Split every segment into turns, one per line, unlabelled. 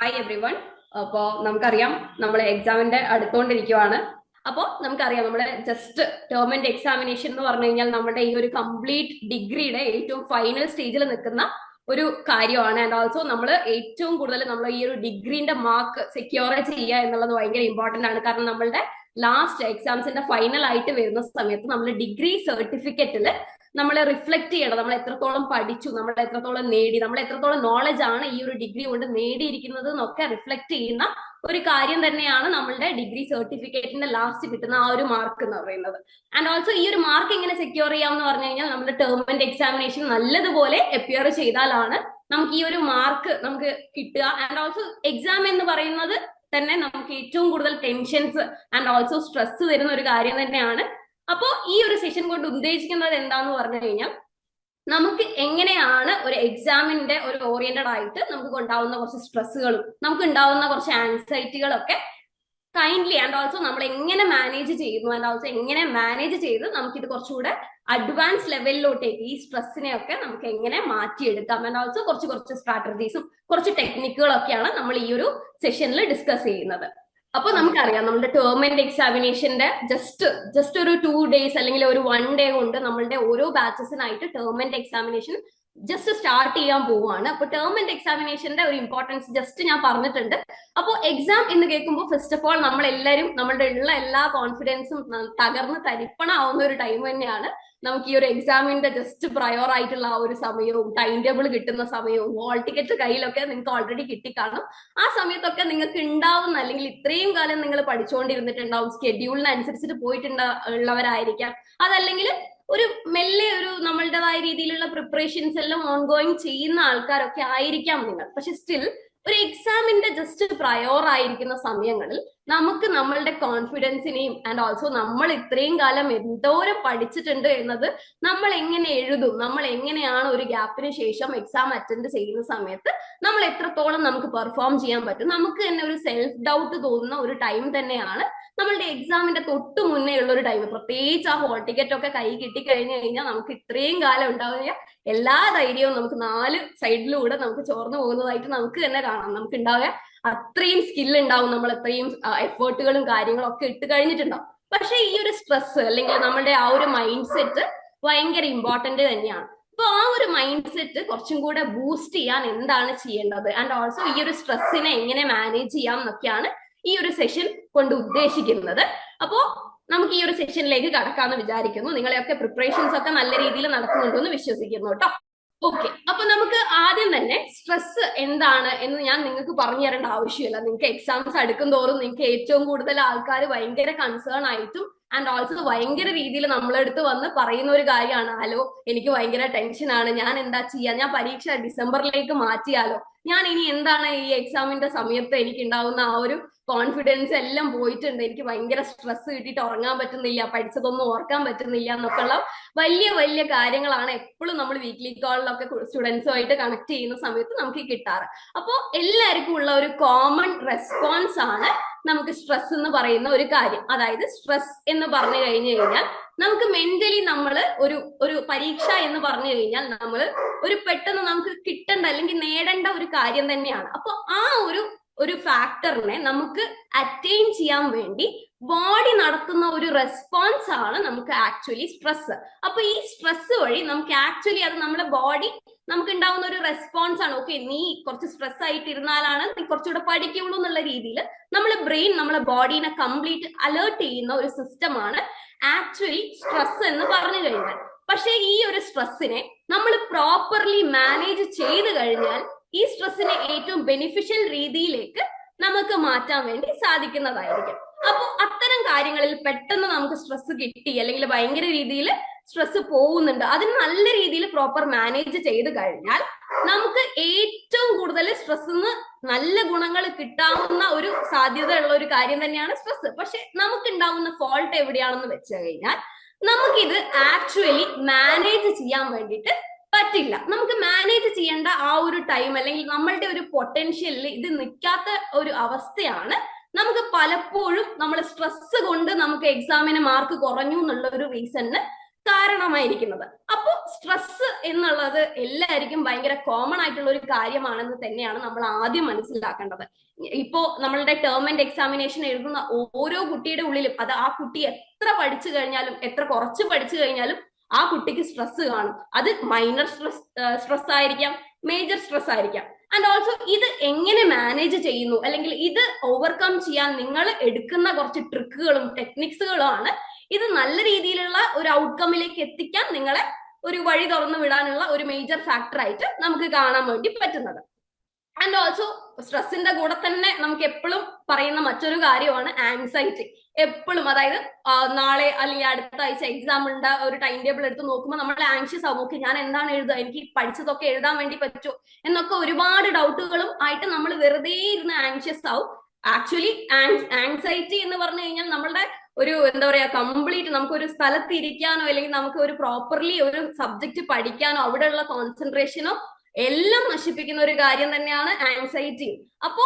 Hi every one. അപ്പോൾ നമുക്കറിയാം നമ്മൾ എക്സാമിന്റെ അടുത്തോണ്ടിരിക്കുവാണ്. അപ്പോൾ നമുക്കറിയാം നമ്മുടെ ജസ്റ്റ് ടേം ആൻഡ് എക്സാമിനേഷൻ എന്ന് പറഞ്ഞു കഴിഞ്ഞാൽ നമ്മുടെ ഈ ഒരു കംപ്ലീറ്റ് ഡിഗ്രിയുടെ ഏറ്റവും ഫൈനൽ സ്റ്റേജിൽ നിൽക്കുന്ന ഒരു കാര്യമാണ്. ആൻഡ് ഓൾസോ നമ്മൾ ഏറ്റവും കൂടുതൽ നമ്മൾ ഈ ഒരു ഡിഗ്രീന്റെ മാർക്ക് സെക്യൂർ ചെയ്യുക എന്നുള്ളത് ഭയങ്കര ഇമ്പോർട്ടന്റ് ആണ്. കാരണം നമ്മളുടെ ലാസ്റ്റ് എക്സാംസിന്റെ ഫൈനൽ ആയിട്ട് വരുന്ന സമയത്ത് നമ്മൾ ഡിഗ്രി സർട്ടിഫിക്കറ്റിൽ നമ്മൾ റിഫ്ലക്ട് ചെയ്യണം. നമ്മൾ എത്രത്തോളം പഠിച്ചു, നമ്മൾ എത്രത്തോളം നേടി, നമ്മൾ എത്രത്തോളം നോളജ് ആണ് ഈ ഒരു ഡിഗ്രി കൊണ്ട് നേടിയിരിക്കുന്നത് എന്നൊക്കെ റിഫ്ലക്ട് ചെയ്യുന്ന ഒരു കാര്യം തന്നെയാണ് നമ്മളുടെ ഡിഗ്രി സർട്ടിഫിക്കറ്റിന്റെ ലാസ്റ്റ് കിട്ടുന്ന ആ ഒരു മാർക്ക് എന്ന് പറയുന്നത്. ആൻഡ് ഓൾസോ ഈ ഒരു മാർക്ക് എങ്ങനെ സെക്യൂർ ചെയ്യാമെന്ന് പറഞ്ഞു കഴിഞ്ഞാൽ നമ്മുടെ ടേം ആൻഡ് എക്സാമിനേഷൻ നല്ലതുപോലെ അപ്പിയർ ചെയ്താലാണ് നമുക്ക് ഈ ഒരു മാർക്ക് നമുക്ക് കിട്ടുക. ആൻഡ് ഓൾസോ എക്സാം എന്ന് പറയുന്നത് തന്നെ നമുക്ക് ഏറ്റവും കൂടുതൽ ടെൻഷൻസ് ആൻഡ് ഓൾസോ സ്ട്രെസ് തരുന്ന ഒരു കാര്യം തന്നെയാണ്. അപ്പോ ഈ ഒരു സെഷൻ കൊണ്ട് ഉദ്ദേശിക്കുന്നത് എന്താന്ന് പറഞ്ഞു കഴിഞ്ഞാൽ നമുക്ക് എങ്ങനെയാണ് ഒരു എക്സാമിന്റെ ഒരു ഓറിയന്റഡ് ആയിട്ട് നമുക്ക് ഉണ്ടാവുന്ന കുറച്ച് സ്ട്രെസ്സുകളും നമുക്ക് ഉണ്ടാവുന്ന കുറച്ച് ആൻസൈറ്റികളൊക്കെ കൈൻഡ്ലി ആൻഡ് ഓൾസോ നമ്മൾ എങ്ങനെ മാനേജ് ചെയ്യുന്നു ആൻഡ് ഓൾസോ എങ്ങനെ മാനേജ് ചെയ്ത് നമുക്കിത് കുറച്ചുകൂടെ അഡ്വാൻസ് ലെവലിലോട്ടേക്ക് ഈ സ്ട്രെസ്സിനെ ഒക്കെ നമുക്ക് എങ്ങനെ മാറ്റിയെടുക്കാം ആൻഡ് ഓൾസോ കുറച്ച് സ്ട്രാറ്റജീസും കുറച്ച് ടെക്നിക്കുകളൊക്കെയാണ് നമ്മൾ ഈ ഒരു സെഷനിൽ ഡിസ്കസ് ചെയ്യുന്നത്. അപ്പൊ നമുക്കറിയാം നമ്മുടെ ടേം ആൻഡ് എക്സാമിനേഷന്റെ ജസ്റ്റ് ഒരു 2 days അല്ലെങ്കിൽ ഒരു 1 day കൊണ്ട് നമ്മളുടെ ഓരോ ബാച്ചസിനായിട്ട് term and examination just start ചെയ്യാൻ പോവുകയാണ്. അപ്പൊ ടേം ആൻഡ് എക്സാമിനേഷന്റെ ഒരു ഇമ്പോർട്ടൻസ് ജസ്റ്റ് ഞാൻ പറഞ്ഞിട്ടുണ്ട്. അപ്പോൾ എക്സാം എന്ന് കേൾക്കുമ്പോൾ ഫസ്റ്റ് ഓഫ് ഓൾ നമ്മൾ എല്ലാവരും നമ്മളുടെ ഉള്ള എല്ലാ കോൺഫിഡൻസും തകർന്ന് തരിപ്പണാവുന്ന ഒരു ടൈം തന്നെയാണ്. നമുക്ക് ഈ ഒരു എക്സാമിന്റെ ജസ്റ്റ് പ്രയോർ ആയിട്ടുള്ള ആ ഒരു സമയവും ടൈം ടേബിൾ കിട്ടുന്ന സമയവും ഹോൾ ടിക്കറ്റ് കയ്യിലൊക്കെ നിങ്ങൾക്ക് ഓൾറെഡി കിട്ടിക്കാണും. ആ സമയത്തൊക്കെ നിങ്ങൾക്ക് ഉണ്ടാവുന്ന അല്ലെങ്കിൽ ഇത്രയും കാലം നിങ്ങൾ പഠിച്ചുകൊണ്ടിരുന്നിട്ടുണ്ടാവും, സ്കെഡ്യൂളിനനുസരിച്ചിട്ട് ഉള്ളവരായിരിക്കാം. അതല്ലെങ്കിൽ ഒരു മെല്ലെ ഒരു നമ്മളുടേതായ രീതിയിലുള്ള പ്രിപ്പറേഷൻസ് എല്ലാം ഓൺഗോയിങ് ചെയ്യുന്ന ആൾക്കാരൊക്കെ ആയിരിക്കാം നിങ്ങൾ. പക്ഷെ സ്റ്റിൽ ഒരു എക്സാമിന്റെ ജസ്റ്റ് പ്രയോർ ആയിരിക്കുന്ന സമയങ്ങളിൽ നമുക്ക് നമ്മളുടെ കോൺഫിഡൻസിനെയും ആൻഡ് ഓൾസോ നമ്മൾ ഇത്രയും കാലം എന്തോരം പഠിച്ചിട്ടുണ്ട് എന്നത് നമ്മൾ എങ്ങനെ എഴുതും, നമ്മൾ എങ്ങനെയാണ് ഒരു ഗ്യാപ്പിന് ശേഷം എക്സാം അറ്റൻഡ് ചെയ്യുന്ന സമയത്ത് നമ്മൾ എത്രത്തോളം നമുക്ക് പെർഫോം ചെയ്യാൻ പറ്റും, നമുക്ക് തന്നെ ഒരു സെൽഫ് ഡൗട്ട് തോന്നുന്ന ഒരു ടൈം തന്നെയാണ് നമ്മളുടെ എക്സാമിന്റെ തൊട്ട് മുന്നേ ഉള്ള ഒരു ടൈം. പ്രത്യേകിച്ച് ആ ഹോൾ ടിക്കറ്റ് ഒക്കെ കൈ കിട്ടിക്കഴിഞ്ഞു കഴിഞ്ഞാൽ നമുക്ക് ഇത്രയും കാലം ഉണ്ടാവുക എല്ലാ ധൈര്യവും നമുക്ക് 4 സൈഡിലൂടെ നമുക്ക് ചോർന്നു പോകുന്നതായിട്ട് നമുക്ക് തന്നെ കാണാം. നമുക്ക് ഉണ്ടാവുക അത്രയും സ്കിൽ ഉണ്ടാവും, നമ്മൾ അത്രയും എഫേർട്ടുകളും കാര്യങ്ങളും ഒക്കെ ഇട്ട് കഴിഞ്ഞിട്ടുണ്ടാവും. പക്ഷെ ഈ ഒരു സ്ട്രെസ് അല്ലെങ്കിൽ നമ്മളുടെ ആ ഒരു മൈൻഡ് സെറ്റ് ഭയങ്കര ഇമ്പോർട്ടന്റ് തന്നെയാണ്. അപ്പൊ ആ ഒരു മൈൻഡ് സെറ്റ് കുറച്ചും കൂടെ ബൂസ്റ്റ് ചെയ്യാൻ എന്താണ് ചെയ്യേണ്ടത് ആൻഡ് ഓൾസോ ഈ ഒരു സ്ട്രെസ്സിനെ എങ്ങനെ മാനേജ് ചെയ്യാം എന്നൊക്കെയാണ് ഈ ഒരു സെഷൻ കൊണ്ട് ഉദ്ദേശിക്കുന്നത്. അപ്പോ നമുക്ക് ഈ ഒരു സെഷനിലേക്ക് കടക്കാമെന്ന് വിചാരിക്കുന്നു. നിങ്ങളെയൊക്കെ പ്രിപ്പറേഷൻസ് ഒക്കെ നല്ല രീതിയിൽ നടക്കുന്നുണ്ടെന്ന് വിശ്വസിക്കുന്നു കേട്ടോ. ഓക്കെ, അപ്പൊ നമുക്ക് ആദ്യം തന്നെ സ്ട്രെസ് എന്താണ് എന്ന് ഞാൻ നിങ്ങൾക്ക് പറഞ്ഞു തരേണ്ട ആവശ്യമില്ല. നിങ്ങൾക്ക് എക്സാംസ് അടുക്കും തോറും നിങ്ങൾക്ക് ഏറ്റവും കൂടുതൽ ആൾക്കാർ ഭയങ്കര കൺസേൺ ആയിട്ടും ആൻഡ് ഓൾസോ ഭയങ്കര രീതിയിൽ നമ്മളെടുത്ത് വന്ന് പറയുന്ന ഒരു കാര്യമാണ്, ഹലോ എനിക്ക് ഭയങ്കര ടെൻഷനാണ്, ഞാൻ എന്താ ചെയ്യാ, ഞാൻ പരീക്ഷ ഡിസംബറിലേക്ക് മാറ്റിയാലോ, ഞാൻ ഇനി എന്താണ് ഈ എക്സാമിന്റെ സമയത്ത് എനിക്ക് ഉണ്ടാവുന്ന ആ ഒരു കോൺഫിഡൻസ് എല്ലാം പോയിട്ടുണ്ട്, എനിക്ക് ഭയങ്കര സ്ട്രെസ് കിട്ടിയിട്ട് ഉറങ്ങാൻ പറ്റുന്നില്ല, പഠിച്ചതൊന്നും ഓർക്കാൻ പറ്റുന്നില്ല എന്നൊക്കെയുള്ള വലിയ വലിയ കാര്യങ്ങളാണ് എപ്പോഴും നമ്മൾ വീക്ക്ലി കോളിലൊക്കെ സ്റ്റുഡൻസുമായിട്ട് കണക്ട് ചെയ്യുന്ന സമയത്ത് നമുക്ക് കിട്ടാറ്. അപ്പോൾ എല്ലാവർക്കും ഉള്ള ഒരു കോമൺ റെസ്പോൺസ് ആണ് നമുക്ക് സ്ട്രെസ് എന്ന് പറയുന്ന ഒരു കാര്യം. അതായത് സ്ട്രെസ് എന്ന് പറഞ്ഞു കഴിഞ്ഞു കഴിഞ്ഞാൽ നമുക്ക് മെന്റലി നമ്മൾ ഒരു പരീക്ഷ എന്ന് പറഞ്ഞു കഴിഞ്ഞാൽ നമ്മൾ ഒരു പെട്ടെന്ന് നമുക്ക് കിട്ടേണ്ട അല്ലെങ്കിൽ നേടേണ്ട ഒരു കാര്യം തന്നെയാണ്. അപ്പൊ ആ ഒരു ഫാക്ടറിനെ നമുക്ക് അറ്റൈൻ ചെയ്യാൻ വേണ്ടി ബോഡി നടത്തുന്ന ഒരു റെസ്പോൺസ് ആണ് നമുക്ക് ആക്ച്വലി സ്ട്രെസ്. അപ്പൊ ഈ സ്ട്രെസ് വഴി നമുക്ക് ആക്ച്വലി അത് നമ്മുടെ ബോഡി നമുക്ക് ഉണ്ടാവുന്ന ഒരു റെസ്പോൺസ് ആണ്. ഓക്കെ, നീ കുറച്ച് സ്ട്രെസ് ആയിട്ട് ഇരുന്നാലാണ് നീ കുറച്ചുകൂടെ പഠിക്കുള്ളൂ എന്നുള്ള രീതിയിൽ നമ്മളെ ബ്രെയിൻ നമ്മളെ ബോഡീനെ കംപ്ലീറ്റ് അലേർട്ട് ചെയ്യുന്ന ഒരു സിസ്റ്റമാണ് ആക്ച്വലി സ്ട്രെസ് എന്ന് പറഞ്ഞു കഴിഞ്ഞാൽ. പക്ഷെ ഈ ഒരു സ്ട്രെസ്സിനെ നമ്മൾ പ്രോപ്പർലി മാനേജ് ചെയ്ത് കഴിഞ്ഞാൽ ഈ സ്ട്രെസ്സിനെ ഏറ്റവും ബെനിഫിഷ്യൽ രീതിയിലേക്ക് നമുക്ക് മാറ്റാൻ വേണ്ടി സാധിക്കുന്നതായിരിക്കും. അപ്പോൾ അത്തരം കാര്യങ്ങളിൽ പെട്ടെന്ന് നമുക്ക് സ്ട്രെസ് കിട്ടി അല്ലെങ്കിൽ ഭയങ്കര രീതിയിൽ സ്ട്രെസ് പോകുന്നുണ്ട്, അതിന് നല്ല രീതിയിൽ പ്രോപ്പർ മാനേജ് ചെയ്ത് കഴിഞ്ഞാൽ നമുക്ക് ഏറ്റവും കൂടുതൽ സ്ട്രെസ്സിന്ന് നല്ല ഗുണങ്ങൾ കിട്ടാവുന്ന ഒരു സാധ്യത ഉള്ള ഒരു കാര്യം തന്നെയാണ് സ്ട്രെസ്. പക്ഷെ നമുക്ക് ഉണ്ടാവുന്ന ഫോൾട്ട് എവിടെയാണെന്ന് വെച്ച് കഴിഞ്ഞാൽ നമുക്കിത് ആക്ച്വലി മാനേജ് ചെയ്യാൻ വേണ്ടിയിട്ട് പറ്റില്ല. നമുക്ക് മാനേജ് ചെയ്യേണ്ട ആ ഒരു ടൈം അല്ലെങ്കിൽ നമ്മളുടെ ഒരു പൊട്ടൻഷ്യലിൽ ഇത് നിൽക്കാത്ത ഒരു അവസ്ഥയാണ് നമുക്ക് പലപ്പോഴും നമ്മൾ സ്ട്രെസ് കൊണ്ട് നമുക്ക് എക്സാമിന് മാർക്ക് കുറഞ്ഞു എന്നുള്ള ഒരു റീസണിന് കാരണമായിരിക്കുന്നത്. അപ്പോൾ സ്ട്രെസ് എന്നുള്ളത് എല്ലാവർക്കും ഭയങ്കര കോമൺ ആയിട്ടുള്ള ഒരു കാര്യമാണെന്ന് തന്നെയാണ് നമ്മൾ ആദ്യം മനസ്സിലാക്കേണ്ടത്. ഇപ്പോ നമ്മളുടെ ടേം ആൻഡ് എക്സാമിനേഷൻ എഴുതുന്ന ഓരോ കുട്ടിയുടെ ഉള്ളിലും അത് ആ കുട്ടി എത്ര പഠിച്ചു കഴിഞ്ഞാലും എത്ര കുറച്ച് പഠിച്ചു കഴിഞ്ഞാലും ആ കുട്ടിക്ക് സ്ട്രെസ് കാണും. അത് മൈനർ സ്ട്രെസ് ആയിരിക്കാം, മേജർ സ്ട്രെസ് ആയിരിക്കാം. ആൻഡ് ഓൾസോ ഇത് എങ്ങനെ മാനേജ് ചെയ്യുന്നു, അല്ലെങ്കിൽ ഇത് ഓവർകം ചെയ്യാൻ നിങ്ങൾ എടുക്കുന്ന കുറച്ച് ട്രിക്കുകളും ടെക്നിക്സുകളും ആണ് ഇത് നല്ല രീതിയിലുള്ള ഒരു ഔട്ട്കമ്മിലേക്ക് എത്തിക്കാൻ നിങ്ങളെ ഒരു വഴി തുറന്നു വിടാനുള്ള ഒരു മേജർ ഫാക്ടർ ആയിട്ട് നമുക്ക് കാണാൻ വേണ്ടി പറ്റുന്നത്. ആൻഡ് ഓൾസോ സ്ട്രെസ്സിന്റെ കൂടെ തന്നെ നമുക്ക് എപ്പോഴും പറയുന്ന മറ്റൊരു കാര്യമാണ് ആൻസൈറ്റി. എപ്പോഴും, അതായത് നാളെ അല്ലെങ്കിൽ അടുത്ത ആഴ്ച എക്സാം ഉണ്ട്, ഒരു ടൈം ടേബിൾ എടുത്ത് നോക്കുമ്പോൾ നമ്മൾ ആങ്ഷ്യസ് ആവും. ഓക്കെ, ഞാൻ എന്താണ് എഴുതുക, എനിക്ക് പഠിച്ചതൊക്കെ എഴുതാൻ വേണ്ടി പറ്റുമോ എന്നൊക്കെ ഒരുപാട് ഡൗട്ടുകളും ആയിട്ട് നമ്മൾ വെറുതെ ഇരുന്ന് ആങ്ഷ്യസ് ആവും. ആക്ച്വലി ആങ്സൈറ്റി എന്ന് പറഞ്ഞു കഴിഞ്ഞാൽ നമ്മളുടെ ഒരു എന്താ പറയാ കംപ്ലീറ്റ് നമുക്ക് ഒരു സ്ഥലത്ത് ഇരിക്കാനോ അല്ലെങ്കിൽ നമുക്ക് ഒരു പ്രോപ്പർലി ഒരു സബ്ജക്ട് പഠിക്കാനോ അവിടെയുള്ള കോൺസെൻട്രേഷനോ എല്ലാം നശിപ്പിക്കുന്ന ഒരു കാര്യം തന്നെയാണ് ആങ്സൈറ്റി. അപ്പോ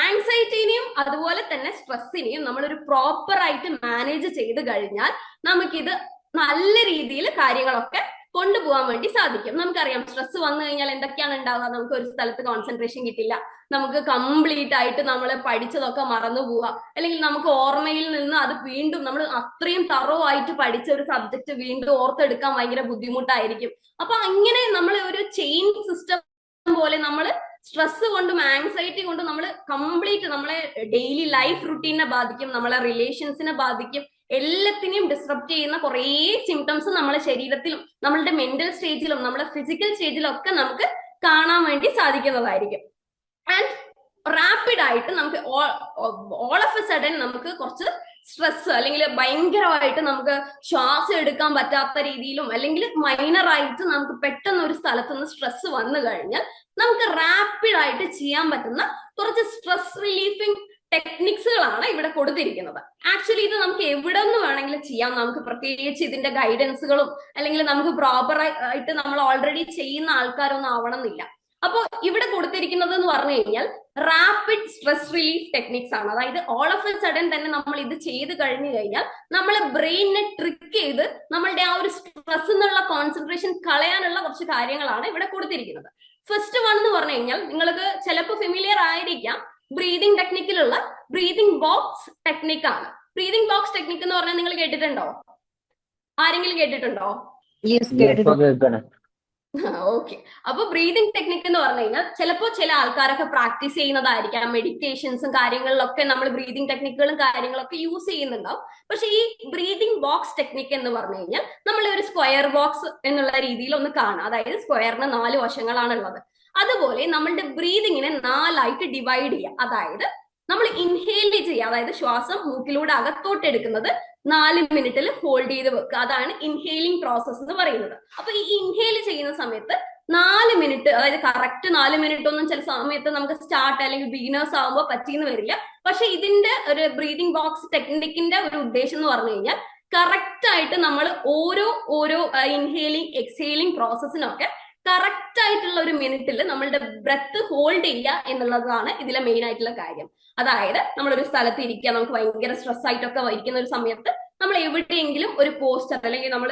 ആങ്സൈറ്റിനെയും അതുപോലെ തന്നെ സ്ട്രെസ്സിനെയും നമ്മൾ ഒരു പ്രോപ്പർ ആയിട്ട് മാനേജ് ചെയ്ത് കഴിഞ്ഞാൽ നമുക്കിത് നല്ല രീതിയിൽ കാര്യങ്ങളൊക്കെ കൊണ്ടുപോകാൻ വേണ്ടി സാധിക്കും. നമുക്കറിയാം സ്ട്രെസ് വന്നു കഴിഞ്ഞാൽ എന്തൊക്കെയാണ് ഉണ്ടാവുക. നമുക്ക് ഒരു സ്ഥലത്ത് കോൺസെൻട്രേഷൻ കിട്ടില്ല, നമുക്ക് കംപ്ലീറ്റ് ആയിട്ട് നമ്മൾ പഠിച്ചതൊക്കെ മറന്നു പോവുക, അല്ലെങ്കിൽ നമുക്ക് ഓർമ്മയിൽ നിന്ന് അത് വീണ്ടും നമ്മൾ അത്രയും തറോ ആയിട്ട് പഠിച്ച ഒരു സബ്ജക്ട് വീണ്ടും ഓർത്തെടുക്കാൻ ഭയങ്കര ബുദ്ധിമുട്ടായിരിക്കും. അപ്പൊ അങ്ങനെ നമ്മൾ ഒരു ചെയിൻ സിസ്റ്റം പോലെ നമ്മൾ സ്ട്രെസ് കൊണ്ടും ആങ്സൈറ്റി കൊണ്ടും നമ്മൾ കംപ്ലീറ്റ് നമ്മളെ ഡെയിലി ലൈഫ് റുട്ടീനെ ബാധിക്കും, നമ്മളെ റിലേഷൻസിനെ ബാധിക്കും, എല്ലാത്തിനെയും ഡിസ്റപ്റ്റ് ചെയ്യുന്ന കുറേ സിംറ്റംസ് നമ്മളെ ശരീരത്തിലും നമ്മളുടെ മെന്റൽ സ്റ്റേജിലും നമ്മളെ ഫിസിക്കൽ സ്റ്റേജിലും ഒക്കെ നമുക്ക് കാണാൻ വേണ്ടി സാധിക്കുന്നതായിരിക്കും. ആൻഡ് റാപ്പിഡ് ആയിട്ട് നമുക്ക് ഓൾ ഓഫ് എ സഡൻ നമുക്ക് കുറച്ച് സ്ട്രെസ് അല്ലെങ്കിൽ ഭയങ്കരമായിട്ട് നമുക്ക് ശ്വാസം എടുക്കാൻ പറ്റാത്ത രീതിയിലും അല്ലെങ്കിൽ മൈനർ ആയിട്ട് നമുക്ക് പെട്ടെന്ന് ഒരു സ്ഥലത്തുനിന്ന് സ്ട്രെസ് വന്നു കഴിഞ്ഞാൽ നമുക്ക് റാപ്പിഡ് ആയിട്ട് ചെയ്യാൻ പറ്റുന്ന കുറച്ച് സ്ട്രെസ് റിലീഫിംഗ് ടെക്നിക്സുകളാണ് ഇവിടെ കൊടുത്തിരിക്കുന്നത്. ആക്ച്വലി ഇത് നമുക്ക് എവിടെ നിന്ന് വേണമെങ്കിലും ചെയ്യാം. നമുക്ക് പ്രത്യേകിച്ച് ഇതിന്റെ ഗൈഡൻസുകളും അല്ലെങ്കിൽ നമുക്ക് പ്രോപ്പർ ആയിട്ട് നമ്മൾ ഓൾറെഡി ചെയ്യുന്ന ആൾക്കാരൊന്നും ആവണമെന്നില്ല. അപ്പോൾ ഇവിടെ കൊടുത്തിരിക്കുന്നത് എന്ന് പറഞ്ഞു കഴിഞ്ഞാൽ റാപ്പിഡ് സ്ട്രെസ് റിലീഫ് ടെക്നിക്സ് ആണ്. അതായത് ഓൾ ഓഫ് എ സഡൻ തന്നെ നമ്മൾ ഇത് ചെയ്ത് കഴിഞ്ഞു കഴിഞ്ഞാൽ നമ്മളെ ബ്രെയിനിനെ ട്രിക്ക് ചെയ്ത് നമ്മളുടെ ആ ഒരു സ്ട്രെസ് എന്നുള്ള കോൺസെൻട്രേഷൻ കളയാനുള്ള കുറച്ച് കാര്യങ്ങളാണ് ഇവിടെ കൊടുത്തിരിക്കുന്നത്. ഫസ്റ്റ് വൺ എന്ന് പറഞ്ഞു കഴിഞ്ഞാൽ നിങ്ങൾക്ക് ചിലപ്പോൾ ഫെമിലിയർ ആയിരിക്കാം, ബ്രീതിങ് ടെക്നിക്കിലുള്ള ബ്രീതിങ് ബോക്സ് ടെക്നിക് ആണ്. ബ്രീതിങ് ബോക്സ് ടെക്നിക് എന്ന് പറഞ്ഞാൽ നിങ്ങൾ കേട്ടിട്ടുണ്ടോ? ആരെങ്കിലും കേട്ടിട്ടുണ്ടോ? ഓക്കെ. അപ്പൊ ബ്രീതിങ് ടെക്നിക് എന്ന് പറഞ്ഞു കഴിഞ്ഞാൽ ചിലപ്പോൾ ചില ആൾക്കാരൊക്കെ പ്രാക്ടീസ് ചെയ്യുന്നതായിരിക്കാം, മെഡിറ്റേഷൻസും കാര്യങ്ങളിലൊക്കെ നമ്മൾ ബ്രീതിങ് ടെക്നിക്കുകളും കാര്യങ്ങളൊക്കെ യൂസ് ചെയ്യുന്നുണ്ടാവും. പക്ഷെ ഈ ബ്രീതിങ് ബോക്സ് ടെക്നിക് എന്ന് പറഞ്ഞു കഴിഞ്ഞാൽ നമ്മൾ ഒരു സ്ക്വയർ ബോക്സ് എന്നുള്ള രീതിയിൽ ഒന്ന് കാണാം. അതായത് സ്ക്വയറിന് 4 വശങ്ങളാണ് ഉള്ളത്. അതുപോലെ നമ്മളുടെ ബ്രീതിങ്ങിനെ 4ആയിട്ട് ഡിവൈഡ് ചെയ്യാം. അതായത് നമ്മൾ ഇൻഹേൽ ചെയ്യുക, അതായത് ശ്വാസം മൂക്കിലൂടെ അകത്തോട്ട് എടുക്കുന്നത് 4 മിനിറ്റിൽ ഹോൾഡ് ചെയ്ത് വെക്കുക. അതാണ് ഇൻഹേലിംഗ് പ്രോസസ് എന്ന് പറയുന്നത്. അപ്പൊ ഈ ഇൻഹേൽ ചെയ്യുന്ന സമയത്ത് 4 മിനിറ്റ്, അതായത് കറക്റ്റ് 4 മിനിറ്റ് ഒന്നും ചില സമയത്ത് നമുക്ക് സ്റ്റാർട്ട് അല്ലെങ്കിൽ ബിഗിനേഴ്സ് ആകുമ്പോൾ പറ്റിയെന്ന് വരില്ല. പക്ഷെ ഇതിന്റെ ഒരു ബ്രീതിങ് ബോക്സ് ടെക്നിക്കിന്റെ ഒരു ഉദ്ദേശം എന്ന് പറഞ്ഞു കഴിഞ്ഞാൽ കറക്റ്റ് ആയിട്ട് നമ്മൾ ഓരോ ഇൻഹേലിംഗ് എക്സേലിംഗ് പ്രോസസ്സിനൊക്കെ കറക്റ്റ് ആയിട്ടുള്ള ഒരു മിനിറ്റിൽ നമ്മളുടെ ബ്രെത്ത് ഹോൾഡ് ചെയ്യുക എന്നുള്ളതാണ് ഇതിലെ മെയിൻ ആയിട്ടുള്ള കാര്യം. അതായത് നമ്മളൊരു സ്ഥലത്ത് ഇരിക്കുക, നമുക്ക് ഭയങ്കര സ്ട്രെസ് ആയിട്ടൊക്കെ ഇരിക്കുന്ന ഒരു സമയത്ത് നമ്മൾ എവിടെയെങ്കിലും ഒരു പോസ്റ്റർ അല്ലെങ്കിൽ നമ്മൾ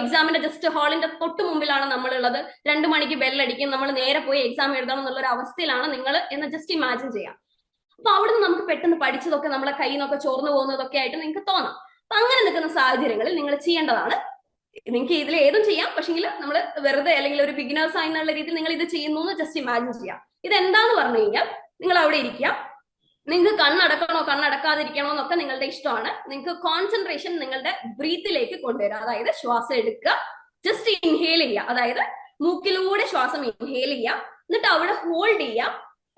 എക്സാമിന്റെ ജസ്റ്റ് ഹാളിന്റെ തൊട്ട് മുമ്പിലാണ് നമ്മളുള്ളത്, 2 മണിക്ക് ബെല്ലടിക്കും, നമ്മൾ നേരെ പോയി എക്സാം എഴുതണം എന്നുള്ള ഒരു അവസ്ഥയിലാണ് നിങ്ങൾ എന്ന് ജസ്റ്റ് ഇമാജിൻ ചെയ്യാം. അപ്പൊ അവിടുന്ന് നമുക്ക് പെട്ടെന്ന് പഠിച്ചതൊക്കെ നമ്മളെ കയ്യിൽ നിന്നൊക്കെ ചോർന്നു പോകുന്നതൊക്കെ ആയിട്ട് നിങ്ങൾക്ക് തോന്നാം. അപ്പൊ അങ്ങനെ നിൽക്കുന്ന സാഹചര്യങ്ങളിൽ നിങ്ങൾ ചെയ്യേണ്ടതാണ്, നിങ്ങൾക്ക് ഇതിൽ ഏതും ചെയ്യാം, പക്ഷെങ്കിൽ നമ്മൾ വെറുതെ അല്ലെങ്കിൽ ഒരു ബിഗിനേഴ്സ് ആയെന്നുള്ള രീതിയിൽ നിങ്ങൾ ഇത് ചെയ്യുന്നു എന്ന് ജസ്റ്റ് ഇമാജിൻ ചെയ്യാം. ഇത് എന്താന്ന് പറഞ്ഞു കഴിഞ്ഞാൽ നിങ്ങൾ അവിടെ ഇരിക്കുക, നിങ്ങൾക്ക് കണ്ണടക്കണോ കണ്ണടക്കാതിരിക്കണോ എന്നൊക്കെ നിങ്ങളുടെ ഇഷ്ടമാണ്. നിങ്ങൾക്ക് കോൺസെൻട്രേഷൻ നിങ്ങളുടെ ബ്രീത്തിലേക്ക് കൊണ്ടുവരിക. അതായത് ശ്വാസം എടുക്കുക, ജസ്റ്റ് ഇൻഹേൽ ചെയ്യുക, അതായത് മൂക്കിലൂടെ ശ്വാസം ഇൻഹേൽ ചെയ്യുക, എന്നിട്ട് അവിടെ ഹോൾഡ് ചെയ്യുക,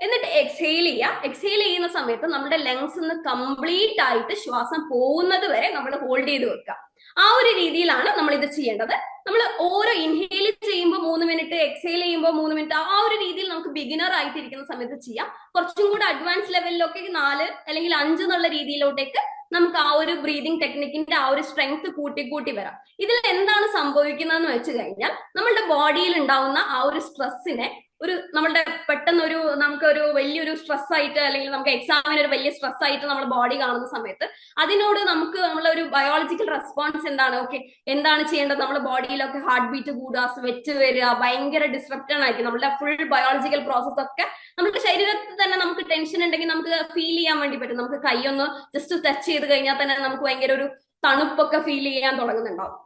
എന്നിട്ട് എക്സ്ഹേൽ ചെയ്യുക. എക്സ്ഹേൽ ചെയ്യുന്ന സമയത്ത് നമ്മുടെ ലങ്സ് നിന്ന് കംപ്ലീറ്റ് ആയിട്ട് ശ്വാസം പോകുന്നത് വരെ നമ്മൾ ഹോൾഡ് ചെയ്ത് വെക്കുക. ആ ഒരു രീതിയിലാണ് നമ്മൾ ഇത് ചെയ്യേണ്ടത്. നമ്മൾ ഓരോ ഇൻഹേൽ ചെയ്യുമ്പോൾ 3 മിനിറ്റ്, എക്സേൽ ചെയ്യുമ്പോൾ 3 മിനിറ്റ്, ആ ഒരു രീതിയിൽ നമുക്ക് ബിഗിനർ ആയിട്ടിരിക്കുന്ന സമയത്ത് ചെയ്യാം. കുറച്ചും കൂടെ അഡ്വാൻസ് ലെവലിലൊക്കെ 4 അല്ലെങ്കിൽ 5 എന്നുള്ള രീതിയിലോട്ടേക്ക് നമുക്ക് ആ ഒരു ബ്രീതിങ് ടെക്നിക്കിന്റെ ആ ഒരു സ്ട്രെങ്ത് കൂട്ടി വരാം. ഇതിൽ എന്താണ് സംഭവിക്കുന്നതെന്ന് വെച്ച് കഴിഞ്ഞാൽ നമ്മളുടെ ബോഡിയിൽ ഉണ്ടാവുന്ന ആ ഒരു സ്ട്രെസ്സിനെ ഒരു നമ്മളുടെ പെട്ടെന്ന് നമുക്കൊരു വലിയൊരു സ്ട്രെസ് ആയിട്ട് അല്ലെങ്കിൽ നമുക്ക് എക്സാമിന് ഒരു വലിയ സ്ട്രെസ് ആയിട്ട് നമ്മുടെ ബോഡി കാണുന്ന സമയത്ത് അതിനോട് നമുക്ക് നമ്മളൊരു ബയോളജിക്കൽ റെസ്പോൺസ് എന്താണ്, ഓക്കെ എന്താണ് ചെയ്യേണ്ടത്, നമ്മുടെ ബോഡിയിലൊക്കെ ഹാർട്ട് ബീറ്റ് കൂടുക, സ്വെറ്റ് വരിക, ഭയങ്കര ഡിസ്റപ്റ്റഡ് ആയിരിക്കും നമ്മുടെ ഫുൾ ബയോളജിക്കൽ പ്രോസസ് ഒക്കെ. നമ്മുടെ ശരീരത്തിൽ തന്നെ നമുക്ക് ടെൻഷൻ ഉണ്ടെങ്കിൽ നമുക്ക് ഫീൽ ചെയ്യാൻ വേണ്ടി പറ്റും. നമുക്ക് കൈയൊന്ന് ജസ്റ്റ് ടച്ച് ചെയ്ത് കഴിഞ്ഞാൽ തന്നെ നമുക്ക് ഭയങ്കര ഒരു തണുപ്പൊക്കെ ഫീൽ ചെയ്യാൻ തുടങ്ങുന്നുണ്ടാവും.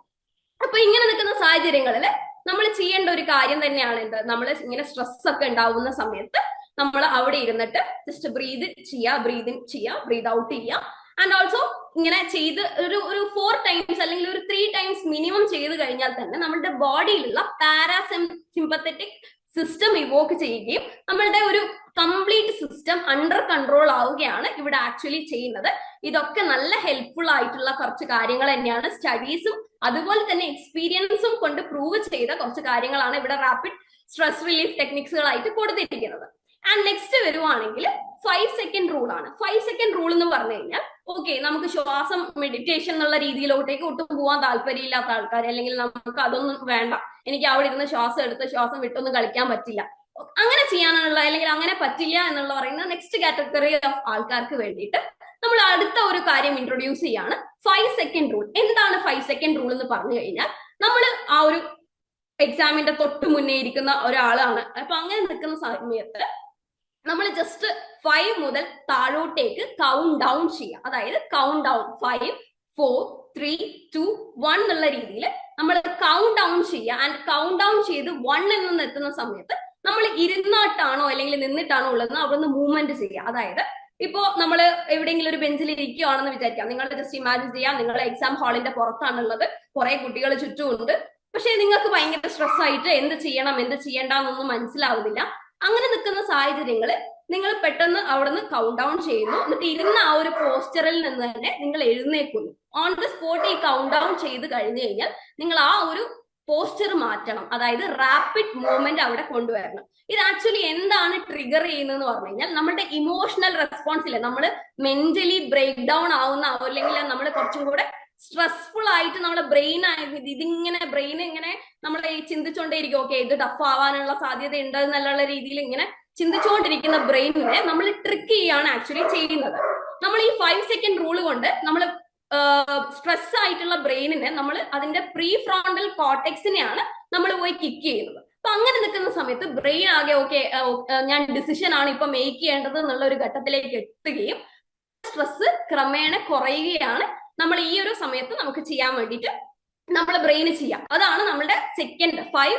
അപ്പൊ ഇങ്ങനെ നിൽക്കുന്ന സാഹചര്യങ്ങളിൽ നമ്മൾ ചെയ്യേണ്ട ഒരു കാര്യം തന്നെയാണ് എന്ത്, നമ്മൾ ഇങ്ങനെ സ്ട്രെസ് ഒക്കെ ഉണ്ടാവുന്ന സമയത്ത് നമ്മൾ അവിടെ ഇരുന്നിട്ട് ജസ്റ്റ് ബ്രീത് ചെയ്യുക, ബ്രീത് ഇൻ ചെയ്യുക, ബ്രീത് ഔട്ട് ചെയ്യുക. ആൻഡ് ഓൾസോ ഇങ്ങനെ ചെയ്ത് ഒരു 4 ടൈംസ് അല്ലെങ്കിൽ ഒരു 3 ടൈംസ് മിനിമം ചെയ്ത് കഴിഞ്ഞാൽ തന്നെ നമ്മുടെ ബോഡിയിലുള്ള പാരാസിമ്പത്തറ്റിക് സിസ്റ്റം ഇവോക്ക് ചെയ്യുകയും നമ്മളുടെ ഒരു കംപ്ലീറ്റ് സിസ്റ്റം അണ്ടർ കൺട്രോൾ ആവുകയാണ് ഇവിടെ ആക്ച്വലി ചെയ്യുന്നത്. ഇതൊക്കെ നല്ല ഹെൽപ്ഫുൾ ആയിട്ടുള്ള കുറച്ച് കാര്യങ്ങൾ തന്നെയാണ്. സ്റ്റഡീസും അതുപോലെ തന്നെ എക്സ്പീരിയൻസും കൊണ്ട് പ്രൂവ് ചെയ്ത കുറച്ച് കാര്യങ്ങളാണ് ഇവിടെ റാപ്പിഡ് സ്ട്രെസ് റിലീഫ് ടെക്നിക്സുകളായിട്ട് കൊടുത്തിരിക്കുന്നത്. ആൻഡ് നെക്സ്റ്റ് വരുവാണെങ്കിൽ 5 സെക്കൻഡ് റൂൾ ആണ്. 5 സെക്കൻഡ് റൂൾ എന്ന് പറഞ്ഞു കഴിഞ്ഞാൽ ഓക്കെ, നമുക്ക് ശ്വാസം മെഡിറ്റേഷൻ എന്നുള്ള രീതിയിലോട്ടേക്ക് ഒട്ടും പോകാൻ താല്പര്യമില്ലാത്ത ആൾക്കാർ, അല്ലെങ്കിൽ നമുക്ക് അതൊന്നും വേണ്ട, എനിക്ക് അവിടെ ഇരുന്ന് ശ്വാസം എടുത്ത് ശ്വാസം വിട്ടൊന്നും കളിക്കാൻ പറ്റില്ല, അങ്ങനെ ചെയ്യാനുള്ള അല്ലെങ്കിൽ അങ്ങനെ പറ്റില്ല എന്നുള്ള പറയുന്ന നെക്സ്റ്റ് കാറ്റഗറി ഓഫ് ആൾക്കാർക്ക് വേണ്ടിയിട്ട് നമ്മൾ അടുത്ത ഒരു കാര്യം ഇൻട്രൊഡ്യൂസ് ചെയ്യാണ്, 5 സെക്കൻഡ് റൂൾ. എന്താണ് 5 സെക്കൻഡ് റൂൾ എന്ന് പറഞ്ഞു കഴിഞ്ഞാൽ, നമ്മൾ ആ ഒരു എക്സാമിന്റെ തൊട്ട് മുന്നേ ഇരിക്കുന്ന ഒരാളാണ്. അപ്പൊ അങ്ങനെ നിൽക്കുന്ന സമയത്ത് നമ്മൾ ജസ്റ്റ് 5 മുതൽ താഴോട്ടേക്ക് കൗണ്ട് ഡൗൺ ചെയ്യുക. അതായത് കൗണ്ട് ഡൗൺ 5, 4, 3, 2, 1 എന്നുള്ള രീതിയിൽ നമ്മൾ കൗണ്ട് ഡൗൺ ചെയ്യുക. ആൻഡ് കൗണ്ട് ഡൗൺ ചെയ്ത് 1 എന്ന് എത്തുന്ന സമയത്ത് നമ്മൾ ഇരുന്നിട്ടാണോ അല്ലെങ്കിൽ നിന്നിട്ടാണോ ഉള്ളതെന്ന് അവിടുന്ന് മൂവ്മെന്റ് ചെയ്യുക. അതായത് ഇപ്പോ നമ്മൾ എവിടെയെങ്കിലും ഒരു ബെഞ്ചിൽ ഇരിക്കുകയാണെന്ന് വിചാരിക്കാം. നിങ്ങൾ ജസ്റ്റ് ഇമാജിൻ ചെയ്യാം, നിങ്ങളുടെ എക്സാം ഹാളിന്റെ പുറത്താണുള്ളത്, കുറെ കുട്ടികൾ ചുറ്റുമുണ്ട്, പക്ഷെ നിങ്ങൾക്ക് ഭയങ്കര സ്ട്രെസ് ആയിട്ട് എന്ത് ചെയ്യണം എന്ത് ചെയ്യണ്ടെന്നൊന്നും മനസ്സിലാവുന്നില്ല. അങ്ങനെ നിൽക്കുന്ന സാഹചര്യങ്ങൾ നിങ്ങൾ പെട്ടെന്ന് അവിടുന്ന് കൗണ്ട് ഡൗൺ ചെയ്യുന്നു. എന്നിട്ട് ഇരുന്ന ആ ഒരു പോസ്റ്ററിൽ നിന്ന് തന്നെ നിങ്ങൾ എഴുന്നേക്കുന്നു. ഓൺ ദ സ്പോട്ട് ഈ കൗണ്ട് ഡൗൺ ചെയ്ത് കഴിഞ്ഞു കഴിഞ്ഞാൽ നിങ്ങൾ ആ ഒരു പോസ്റ്റർ മാറ്റണം. അതായത് റാപ്പിഡ് മൂവ്മെന്റ് അവിടെ കൊണ്ടുവരണം. ഇത് ആക്ച്വലി എന്താണ് ട്രിഗർ ചെയ്യുന്നതെന്ന് പറഞ്ഞു കഴിഞ്ഞാൽ, നമ്മുടെ ഇമോഷണൽ റെസ്പോൺസ് ഇല്ലേ, നമ്മൾ മെന്റലി ബ്രേക്ക് ഡൗൺ ആവുന്ന അല്ലെങ്കിൽ നമ്മൾ കുറച്ചും കൂടെ സ്ട്രെസ്ഫുൾ ആയിട്ട് നമ്മുടെ ബ്രെയിൻ ബ്രെയിൻ ഇങ്ങനെ നമ്മളെ ചിന്തിച്ചുകൊണ്ടേയിരിക്കും, ഓക്കെ ഇത് ടഫ് ആവാനുള്ള സാധ്യത ഉണ്ട് എന്നുള്ള രീതിയിൽ ഇങ്ങനെ ചിന്തിച്ചുകൊണ്ടിരിക്കുന്ന ബ്രെയിനിനെ നമ്മൾ ട്രിക്ക് ചെയ്യാണ് ആക്ച്വലി ചെയ്യുന്നത്. നമ്മൾ ഈ 5 സെക്കൻഡ് റൂൾ കൊണ്ട് നമ്മൾ സ്ട്രെസ് ആയിട്ടുള്ള ബ്രെയിനിനെ നമ്മൾ അതിന്റെ പ്രീ ഫ്രോണ്ടൽ കോർട്ടെക്സിനെയാണ് നമ്മൾ പോയി കിക്ക് ചെയ്യുന്നത്. അപ്പൊ അങ്ങനെ നിൽക്കുന്ന സമയത്ത് ബ്രെയിൻ ആകെ ഓക്കെ, ഞാൻ ഡിസിഷൻ ആണ് ഇപ്പൊ മേക്ക് ചെയ്യേണ്ടത് എന്നുള്ള ഒരു ഘട്ടത്തിലേക്ക് എത്തുകയും സ്ട്രെസ് ക്രമേണ കുറയുകയാണ് നമ്മൾ ഈ ഒരു സമയത്ത് നമുക്ക് ചെയ്യാൻ വേണ്ടിയിട്ട് നമ്മളെ ബ്രെയിന് ചെയ്യാം. അതാണ് നമ്മുടെ 5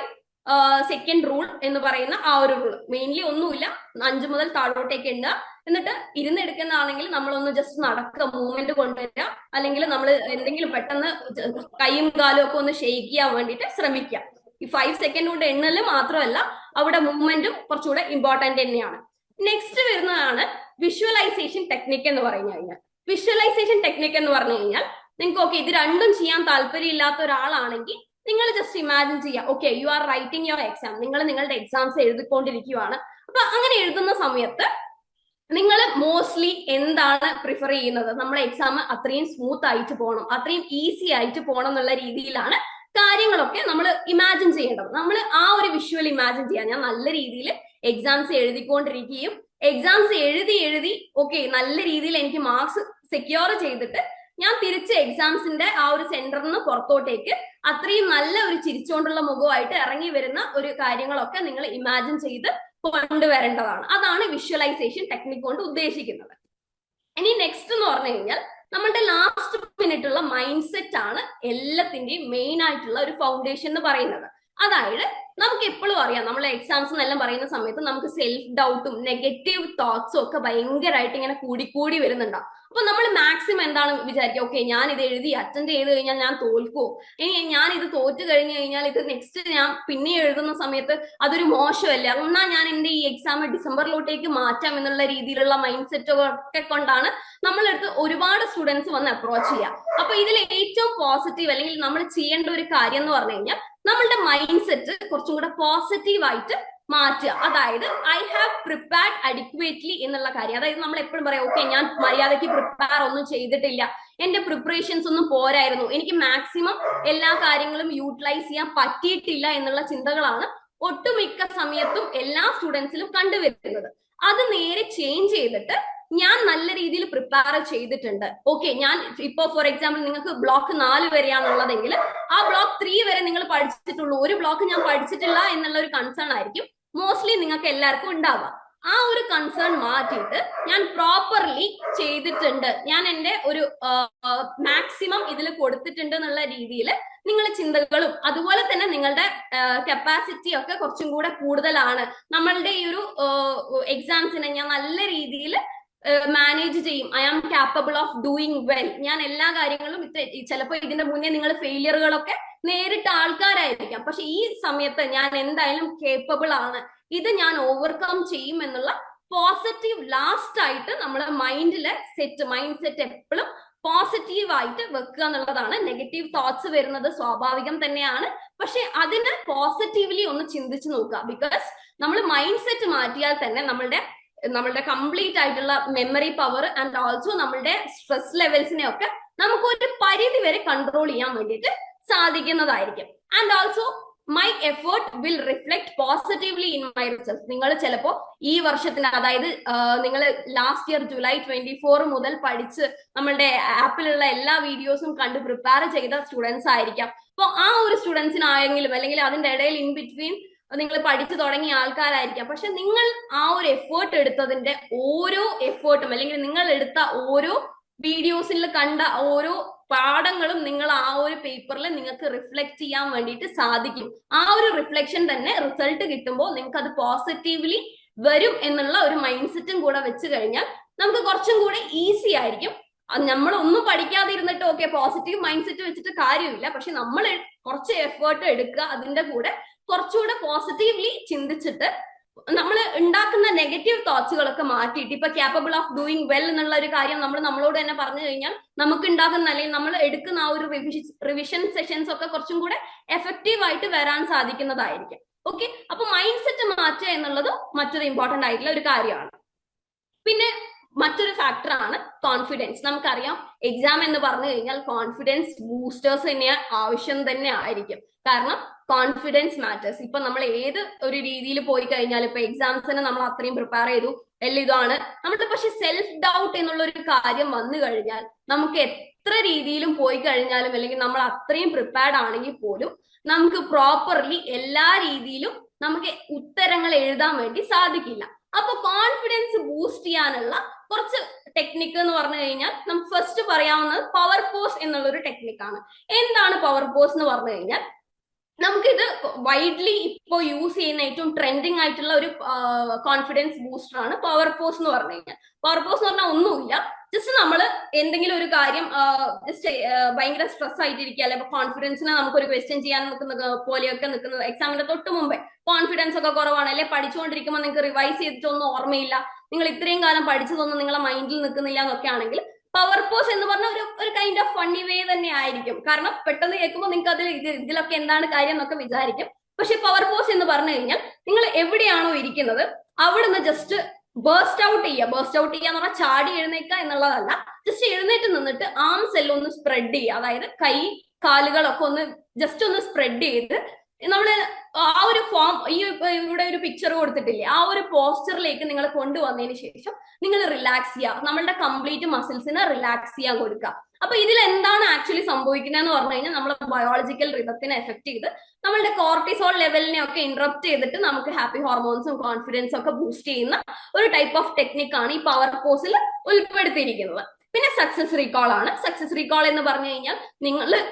സെക്കൻഡ് റൂൾ എന്ന് പറയുന്ന ആ ഒരു റൂൾ. മെയിൻലി ഒന്നുമില്ല, 5 മുതൽ താഴോട്ടേക്ക് എണ്ണുക, എന്നിട്ട് ഇരുന്നെടുക്കുന്നതാണെങ്കിൽ നമ്മളൊന്ന് ജസ്റ്റ് നടക്കുക, മൂവ്മെന്റ് കൊണ്ടുവരിക, അല്ലെങ്കിൽ നമ്മൾ എന്തെങ്കിലും പെട്ടെന്ന് കൈയും കാലും ഒക്കെ ഒന്ന് ഷെയ്ക്ക് ചെയ്യാൻ വേണ്ടിയിട്ട് ശ്രമിക്കുക. ഈ 5 സെക്കൻഡ് കൊണ്ട് എണ്ണല് മാത്രമല്ല, അവിടെ മൂവ്മെന്റും കുറച്ചുകൂടെ ഇമ്പോർട്ടന്റ് തന്നെയാണ്. നെക്സ്റ്റ് വരുന്നതാണ് വിഷ്വലൈസേഷൻ ടെക്നിക് എന്ന് പറഞ്ഞു കഴിഞ്ഞാൽ. വിഷ്വലൈസേഷൻ ടെക്നിക് എന്ന് പറഞ്ഞു കഴിഞ്ഞാൽ നിങ്ങൾക്ക് ഓക്കെ ഇത് രണ്ടും ചെയ്യാൻ താല്പര്യമില്ലാത്ത ഒരാളാണെങ്കിൽ നിങ്ങൾ ജസ്റ്റ് ഇമാജിൻ ചെയ്യുക, okay you are writing your exam, നിങ്ങൾ നിങ്ങളുടെ എക്സാംസ് എഴുതിക്കൊണ്ടിരിക്കുകയാണ്. അപ്പൊ അങ്ങനെ എഴുതുന്ന സമയത്ത് നിങ്ങൾ മോസ്റ്റ്ലി എന്താണ് പ്രിഫർ ചെയ്യുന്നത്, നമ്മളെ എക്സാം അത്രയും സ്മൂത്ത് ആയിട്ട് പോകണം, അത്രയും ഈസി ആയിട്ട് പോകണം എന്നുള്ള രീതിയിലാണ് കാര്യങ്ങളൊക്കെ നമ്മൾ ഇമാജിൻ ചെയ്യേണ്ടത്. നമ്മൾ ആ ഒരു വിഷ്വൽ ഇമാജിൻ ചെയ്യാൻ, ഞാൻ നല്ല രീതിയിൽ എക്സാംസ് എഴുതിക്കൊണ്ടിരിക്കുകയും എക്സാംസ് എഴുതി ഓക്കെ നല്ല രീതിയിൽ എനിക്ക് മാർക്സ് സെക്യൂർ ചെയ്തിട്ട് ഞാൻ തിരിച്ച് എക്സാംസിന്റെ ആ ഒരു സെന്ററിൽ നിന്ന് പുറത്തോട്ടേക്ക് അത്രയും നല്ല ഒരു ചിരിച്ചുകൊണ്ടുള്ള മുഖമായിട്ട് ഇറങ്ങി വരുന്ന ഒരു കാര്യങ്ങളൊക്കെ നിങ്ങൾ ഇമാജിൻ ചെയ്ത് കൊണ്ടുവരേണ്ടതാണ്. അതാണ് വിഷ്വലൈസേഷൻ ടെക്നിക് കൊണ്ട് ഉദ്ദേശിക്കുന്നത്. ഇനി നെക്സ്റ്റ് എന്ന് പറഞ്ഞു കഴിഞ്ഞാൽ നമ്മളുടെ ലാസ്റ്റ് മിനിറ്റുള്ള മൈൻഡ് സെറ്റ് ആണ് എല്ലാത്തിന്റെയും മെയിൻ ആയിട്ടുള്ള ഒരു ഫൗണ്ടേഷൻ എന്ന് പറയുന്നത്. അതായത് നമുക്ക് എപ്പോഴും അറിയാം, നമ്മൾ എക്സാംസ് എന്നെല്ലാം പറയുന്ന സമയത്ത് നമുക്ക് സെൽഫ് ഡൗട്ടും നെഗറ്റീവ് തോട്ട്സും ഒക്കെ ഭയങ്കരമായിട്ട് ഇങ്ങനെ കൂടി വരുന്നുണ്ടാവും. അപ്പൊ നമ്മൾ മാക്സിമം എന്താണ് വിചാരിക്കുക, ഓക്കെ ഞാൻ ഇത് എഴുതി അറ്റൻഡ് ചെയ്ത് കഴിഞ്ഞാൽ ഞാൻ തോൽക്കുമോ, ഇനി ഞാൻ ഇത് തോറ്റു കഴിഞ്ഞു കഴിഞ്ഞാൽ ഇത് നെക്സ്റ്റ് ഞാൻ പിന്നെ എഴുതുന്ന സമയത്ത് അതൊരു മോശമല്ല, എന്നാൽ ഞാൻ എന്റെ ഈ എക്സാം ഡിസംബറിലോട്ടേക്ക് മാറ്റാം എന്നുള്ള രീതിയിലുള്ള മൈൻഡ് സെറ്റൊക്കെ കൊണ്ടാണ് നമ്മളെടുത്ത് ഒരുപാട് സ്റ്റുഡൻസ് വന്ന് അപ്രോച്ച് ചെയ്യുക. അപ്പൊ ഇതിൽ ഏറ്റവും പോസിറ്റീവ് അല്ലെങ്കിൽ നമ്മൾ ചെയ്യേണ്ട ഒരു കാര്യം എന്ന് പറഞ്ഞു കഴിഞ്ഞാൽ നമ്മളുടെ മൈൻഡ് സെറ്റ് കുറച്ചും കൂടെ പോസിറ്റീവ് ആയിട്ട് മാറ്റുക. അതായത് ഐ ഹാവ് പ്രിപ്പയർഡ് അഡിക്വേറ്റ്ലി എന്നുള്ള കാര്യം. അതായത് നമ്മൾ എപ്പോഴും പറയാം, ഓക്കെ ഞാൻ മര്യാദയ്ക്ക് പ്രിപ്പയർ ഒന്നും ചെയ്തിട്ടില്ല, എന്റെ പ്രിപ്പറേഷൻസ് ഒന്നും പോരായിരുന്നു, എനിക്ക് മാക്സിമം എല്ലാ കാര്യങ്ങളും യൂട്ടിലൈസ് ചെയ്യാൻ പറ്റിയിട്ടില്ല എന്നുള്ള ചിന്തകളാണ് ഒട്ടുമിക്ക സമയത്തും എല്ലാ സ്റ്റുഡൻസിലും കണ്ടുവരുന്നത്. അത് നേരെ ചേഞ്ച് ചെയ്തിട്ട് ഞാൻ നല്ല രീതിയിൽ പ്രിപ്പയർ ചെയ്തിട്ടുണ്ട്. ഓക്കെ, ഞാൻ ഇപ്പോ ഫോർ എക്സാമ്പിൾ നിങ്ങൾക്ക് ബ്ലോക്ക് 4 വരെയാണുള്ളതെങ്കിൽ ആ ബ്ലോക്ക് 3 വരെ നിങ്ങൾ പഠിച്ചിട്ടുള്ളൂ, ഒരു ബ്ലോക്ക് ഞാൻ പഠിച്ചിട്ടില്ല എന്നുള്ള ഒരു കൺസേൺ ആയിരിക്കും മോസ്റ്റ്ലി നിങ്ങൾക്ക് എല്ലാവർക്കും ഉണ്ടാവുക. ആ ഒരു കൺസേൺ മാറ്റിയിട്ട് ഞാൻ പ്രോപ്പർലി ചെയ്തിട്ടുണ്ട്, ഞാൻ എൻ്റെ ഒരു മാക്സിമം ഇതിൽ കൊടുത്തിട്ടുണ്ട് എന്നുള്ള രീതിയിൽ നിങ്ങളുടെ ചിന്തകളും അതുപോലെ തന്നെ നിങ്ങളുടെ കപ്പാസിറ്റി ഒക്കെ കുറച്ചും കൂടെ കൂടുതലാണ്. നമ്മളുടെ ഈ ഒരു എക്സാംസിനെ ഞാൻ നല്ല രീതിയിൽ മാനേജ് ചെയ്യും, I am capable of doing well. ഞാൻ എല്ലാ കാര്യങ്ങളും ചിലപ്പോൾ ഇതിന്റെ മുന്നേ നിങ്ങൾ ഫെയിലിയറുകളൊക്കെ നേരിട്ട ആൾക്കാരായിരിക്കാം, പക്ഷെ ഈ സമയത്ത് ഞാൻ എന്തായാലും കേപ്പബിൾ ആണ്, ഇത് ഞാൻ ഓവർകം ചെയ്യും എന്നുള്ള പോസിറ്റീവ് ലാസ്റ്റ് ആയിട്ട് നമ്മളെ മൈൻഡ് സെറ്റ് എപ്പോഴും പോസിറ്റീവ് ആയിട്ട് വെക്കുക എന്നുള്ളതാണ്. നെഗറ്റീവ് തോട്ട്സ് വരുന്നത് സ്വാഭാവികം തന്നെയാണ്, പക്ഷെ അതിനെ പോസിറ്റീവ്ലി ഒന്ന് ചിന്തിച്ചു നോക്കുക. ബിക്കോസ് നമ്മൾ മൈൻഡ് സെറ്റ് മാറ്റിയാൽ തന്നെ നമ്മളുടെ കംപ്ലീറ്റ് ആയിട്ടുള്ള മെമ്മറി പവർ ആൻഡ് ഓൾസോ നമ്മളുടെ സ്ട്രെസ് ലെവൽസിനെ ഒക്കെ നമുക്ക് ഒരു പരിധി വരെ കൺട്രോൾ ചെയ്യാൻ വേണ്ടിയിട്ട് സാധിക്കുന്നതായിരിക്കും. And also my effort will reflect positively in my result. നിങ്ങൾ ചിലപ്പോ ഈ വർഷത്തിന്, അതായത് നിങ്ങൾ ലാസ്റ്റ് ഇയർ ജൂലൈ 24 മുതൽ പഠിച്ച് നമ്മളുടെ ആപ്പിലുള്ള എല്ലാ വീഡിയോസും കണ്ട് പ്രിപ്പയർ ചെയ്ത സ്റ്റുഡൻസ് ആയിരിക്കാം. അപ്പോൾ ആ ഒരു സ്റ്റുഡൻസിനായെങ്കിലും അല്ലെങ്കിൽ അതിന്റെ ഇടയിൽ ഇൻ ബിറ്റ്വീൻ നിങ്ങൾ പഠിച്ചു തുടങ്ങിയ ആൾക്കാരായിരിക്കാം. പക്ഷെ നിങ്ങൾ ആ ഒരു എഫേർട്ട് എടുത്തതിന്റെ ഓരോ എഫേർട്ടും അല്ലെങ്കിൽ നിങ്ങൾ എടുത്ത ഓരോ വീഡിയോസിൽ കണ്ട ഓരോ പാഠങ്ങളും നിങ്ങൾ ആ ഒരു പേപ്പറിൽ നിങ്ങൾക്ക് റിഫ്ലക്ട് ചെയ്യാൻ വേണ്ടിയിട്ട് സാധിക്കും. ആ ഒരു റിഫ്ലക്ഷൻ തന്നെ റിസൾട്ട് കിട്ടുമ്പോൾ നിങ്ങൾക്ക് അത് പോസിറ്റീവ്ലി വരും എന്നുള്ള ഒരു മൈൻഡ് സെറ്റും കൂടെ വെച്ച് കഴിഞ്ഞാൽ നമുക്ക് കുറച്ചും കൂടെ ഈസി ആയിരിക്കും. നമ്മൾ ഒന്നും പഠിക്കാതെ ഇരുന്നിട്ട് ഓക്കെ പോസിറ്റീവ് മൈൻഡ് സെറ്റ് വെച്ചിട്ട് കാര്യമില്ല, പക്ഷെ നമ്മൾ കുറച്ച് എഫേർട്ട് എടുക്കുക, അതിന്റെ കൂടെ കുറച്ചുകൂടെ പോസിറ്റീവ്ലി ചിന്തിച്ചിട്ട് നമ്മൾ ഉണ്ടാക്കുന്ന നെഗറ്റീവ് തോട്ട്സുകളൊക്കെ മാറ്റിയിട്ട് ഇപ്പൊ ക്യാപ്പബിൾ ഓഫ് ഡൂയിങ് വെൽ എന്നുള്ള ഒരു കാര്യം നമ്മളോട് തന്നെ പറഞ്ഞു കഴിഞ്ഞാൽ നമുക്ക് ഉണ്ടാക്കുന്ന അല്ലെങ്കിൽ നമ്മൾ എടുക്കുന്ന ആ ഒരു റിവിഷൻ സെഷൻസ് ഒക്കെ കുറച്ചും കൂടെ എഫക്റ്റീവ് ആയിട്ട് വരാൻ സാധിക്കുന്നതായിരിക്കും. ഓക്കെ, അപ്പൊ മൈൻഡ് സെറ്റ് മാറ്റുക എന്നുള്ളത് മറ്റൊരു ഇമ്പോർട്ടന്റ് ആയിട്ടുള്ള ഒരു കാര്യമാണ്. പിന്നെ മറ്റൊരു ഫാക്ടറാണ് കോൺഫിഡൻസ്. നമുക്കറിയാം എക്സാം എന്ന് പറഞ്ഞു കഴിഞ്ഞാൽ കോൺഫിഡൻസ് ബൂസ്റ്റേഴ്സ് തന്നെ ആവശ്യം തന്നെ ആയിരിക്കും. കാരണം കോൺഫിഡൻസ് മാറ്റേഴ്സ്. ഇപ്പൊ നമ്മൾ ഏത് ഒരു രീതിയിൽ പോയി കഴിഞ്ഞാൽ ഇപ്പൊ എക്സാംസിന് നമ്മൾ അത്രയും പ്രിപ്പയർ ചെയ്തു എല്ലാം ഇതാണ് നമ്മുടെ, പക്ഷെ സെൽഫ് ഡൗട്ട് എന്നുള്ള ഒരു കാര്യം വന്നു കഴിഞ്ഞാൽ നമുക്ക് എത്ര രീതിയിലും പോയി കഴിഞ്ഞാലും അല്ലെങ്കിൽ നമ്മൾ അത്രയും പ്രിപ്പയർഡ് ആണെങ്കിൽ പോലും നമുക്ക് പ്രോപ്പർലി എല്ലാ രീതിയിലും നമുക്ക് ഉത്തരങ്ങൾ എഴുതാൻ വേണ്ടി സാധിക്കില്ല. അപ്പൊ കോൺഫിഡൻസ് ബൂസ്റ്റ് ചെയ്യാനുള്ള കുറച്ച് ടെക്നിക്ക് എന്ന് പറഞ്ഞു കഴിഞ്ഞാൽ നമുക്ക് ഫസ്റ്റ് പറയാവുന്നത് പവർ പോസ് എന്നുള്ളൊരു ടെക്നിക്കാണ്. എന്താണ് പവർ പോസ് എന്ന് പറഞ്ഞു കഴിഞ്ഞാൽ നമുക്കിത് വൈഡ്ലി ഇപ്പോൾ യൂസ് ചെയ്യുന്ന ഏറ്റവും ട്രെൻഡിങ് ആയിട്ടുള്ള ഒരു കോൺഫിഡൻസ് ബൂസ്റ്റർ ആണ് പവർ പോസ് എന്ന് പറഞ്ഞു കഴിഞ്ഞാൽ. പവർ പോസ് എന്ന് പറഞ്ഞാൽ ഒന്നുമില്ല, ജസ്റ്റ് നമ്മൾ എന്തെങ്കിലും ഒരു കാര്യം ജസ്റ്റ് ഭയങ്കര സ്ട്രെസ് ആയിട്ടിരിക്കുക, അല്ലെങ്കിൽ കോൺഫിഡൻസിനെ നമുക്കൊരു ക്വസ്റ്റ്യൻ ചെയ്യാൻ നിൽക്കുന്ന പോലെയൊക്കെ നിൽക്കുന്നത് എക്സാമിന്റെ തൊട്ട് മുമ്പേ കോൺഫിഡൻസ് ഒക്കെ കുറവാണ്, അല്ലെ പഠിച്ചുകൊണ്ടിരിക്കുമ്പോൾ നിങ്ങൾക്ക് റിവൈസ് ചെയ്തിട്ടൊന്നും ഓർമ്മയില്ല, നിങ്ങൾ ഇത്രയും കാലം പഠിച്ചതൊന്നും നിങ്ങളെ മൈൻഡിൽ നിൽക്കുന്നില്ല എന്നൊക്കെ ആണെങ്കിൽ പവർ പോസ് എന്ന് പറഞ്ഞ ഒരു കൈൻഡ് ഓഫ് ഫണ്ണി വേ തന്നെ ആയിരിക്കും. കാരണം പെട്ടെന്ന് കേൾക്കുമ്പോൾ നിങ്ങൾക്ക് അതിൽ ഇതിലൊക്കെ എന്താണ് കാര്യം എന്നൊക്കെ വിചാരിക്കും. പക്ഷെ പവർ പോസ് എന്ന് പറഞ്ഞു കഴിഞ്ഞാൽ നിങ്ങൾ എവിടെയാണോ ഇരിക്കുന്നത് അവിടുന്ന് ജസ്റ്റ് ബേസ്റ്റ് ഔട്ട് ചെയ്യുക എന്ന് പറഞ്ഞാൽ ചാടി എഴുന്നേക്കുക എന്നുള്ളതല്ല, ജസ്റ്റ് എഴുന്നേറ്റ് നിന്നിട്ട് ആംസ് എല്ലാം ഒന്ന് സ്പ്രെഡ് ചെയ്യുക. അതായത് കൈ കാലുകളൊക്കെ ഒന്ന് ജസ്റ്റ് ഒന്ന് സ്പ്രെഡ് ചെയ്ത് നമ്മള് ആ ഒരു ഫോം ഇവിടെ ഒരു പിക്ചർ കൊടുത്തിട്ടില്ലേ, ആ ഒരു പോസ്റ്ററിലേക്ക് നിങ്ങൾ കൊണ്ടുവന്നതിന് ശേഷം നിങ്ങൾ റിലാക്സ് ചെയ്യുക, നമ്മളുടെ കംപ്ലീറ്റ് മസിൽസിനെ റിലാക്സ് ചെയ്യാൻ കൊടുക്കുക. അപ്പൊ ഇതിൽ എന്താണ് ആക്ച്വലി സംഭവിക്കുന്നതെന്ന് പറഞ്ഞു കഴിഞ്ഞാൽ നമ്മുടെ ബയോളജിക്കൽ റിതത്തിനെ എഫക്ട് ചെയ്ത് നമ്മളുടെ കോർട്ടിസോൾ ലെവലിനെ ഒക്കെ ഇന്ററപ്റ്റ് ചെയ്തിട്ട് നമുക്ക് ഹാപ്പി ഹോർമോൺസും കോൺഫിഡൻസും ഒക്കെ ബൂസ്റ്റ് ചെയ്യുന്ന ഒരു ടൈപ്പ് ഓഫ് ടെക്നിക്കാണ് ഈ പവർ പോസിൽ ഉൾപ്പെടുത്തിയിരിക്കുന്നത്. പിന്നെ സക്സസ് റീകോൾ ആണ്. സക്സസ് റീകോൾ എന്ന് പറഞ്ഞു കഴിഞ്ഞാൽ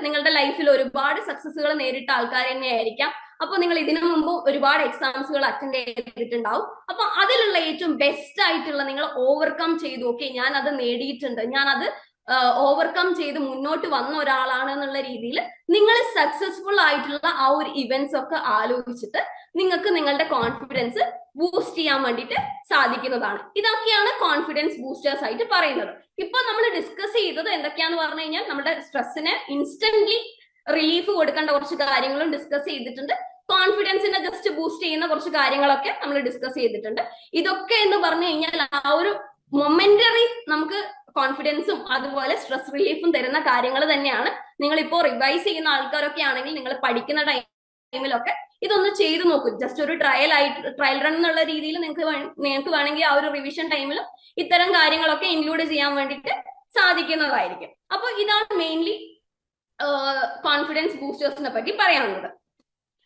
നിങ്ങളുടെ ലൈഫിൽ ഒരുപാട് സക്സസുകൾ നേരിട്ട ആൾക്കാർ തന്നെയായിരിക്കാം. അപ്പൊ നിങ്ങൾ ഇതിനു മുമ്പ് ഒരുപാട് എക്സാംസുകൾ അറ്റൻഡ് ചെയ്തിട്ടുണ്ടാവും. അപ്പൊ അതിലുള്ള ഏറ്റവും ബെസ്റ്റ് ആയിട്ടുള്ള നിങ്ങൾ ഓവർകം ചെയ്തു, ഓക്കെ ഞാൻ അത് നേടിയിട്ടുണ്ട്, ഞാൻ അത് ഓവർകം ചെയ്ത് മുന്നോട്ട് വന്ന ഒരാളാണ് എന്നുള്ള രീതിയിൽ നിങ്ങൾ സക്സസ്ഫുൾ ആയിട്ടുള്ള ആ ഒരു ഇവന്റ്സ് ഒക്കെ ആലോചിച്ചിട്ട് നിങ്ങൾക്ക് നിങ്ങളുടെ കോൺഫിഡൻസ് ബൂസ്റ്റ് ചെയ്യാൻ വേണ്ടിയിട്ട് സാധിക്കുന്നതാണ്. ഇതൊക്കെയാണ് കോൺഫിഡൻസ് ബൂസ്റ്റേഴ്സ് ആയിട്ട് പറയുന്നത്. ഇപ്പൊ നമ്മൾ ഡിസ്കസ് ചെയ്തത് എന്തൊക്കെയാന്ന് പറഞ്ഞു കഴിഞ്ഞാൽ നമ്മുടെ സ്ട്രെസ്സിന് ഇൻസ്റ്റന്റ്ലി റിലീഫ് കൊടുക്കേണ്ട കുറച്ച് കാര്യങ്ങളും ഡിസ്കസ് ചെയ്തിട്ടുണ്ട്. കോൺഫിഡൻസിനെ ജസ്റ്റ് ബൂസ്റ്റ് ചെയ്യുന്ന കുറച്ച് കാര്യങ്ങളൊക്കെ നമ്മൾ ഡിസ്കസ് ചെയ്തിട്ടുണ്ട്. ഇതൊക്കെ എന്ന് പറഞ്ഞു കഴിഞ്ഞാൽ ആ ഒരു മൊമെന്ററി നമുക്ക് കോൺഫിഡൻസും അതുപോലെ സ്ട്രെസ് റിലീഫും തരുന്ന കാര്യങ്ങൾ തന്നെയാണ്. നിങ്ങൾ ഇപ്പോൾ റിവൈസ് ചെയ്യുന്ന ആൾക്കാരൊക്കെ ആണെങ്കിൽ നിങ്ങൾ പഠിക്കുന്ന ടൈമിലൊക്കെ ഇതൊന്ന് ചെയ്തു നോക്കൂ. ജസ്റ്റ് ഒരു ട്രയൽ റൺ എന്നുള്ള രീതിയിൽ നിങ്ങൾക്ക് വേണമെങ്കിൽ ആ ഒരു റിവിഷൻ ടൈമിൽ ഇത്തരം കാര്യങ്ങളൊക്കെ ഇൻക്ലൂഡ് ചെയ്യാൻ വേണ്ടിയിട്ട് സാധിക്കുന്നതായിരിക്കും. അപ്പൊ ഇതാണ് മെയിൻലി കോൺഫിഡൻസ് ബൂസ്റ്റേഴ്സിനെ പറ്റി പറയാനുള്ളത്.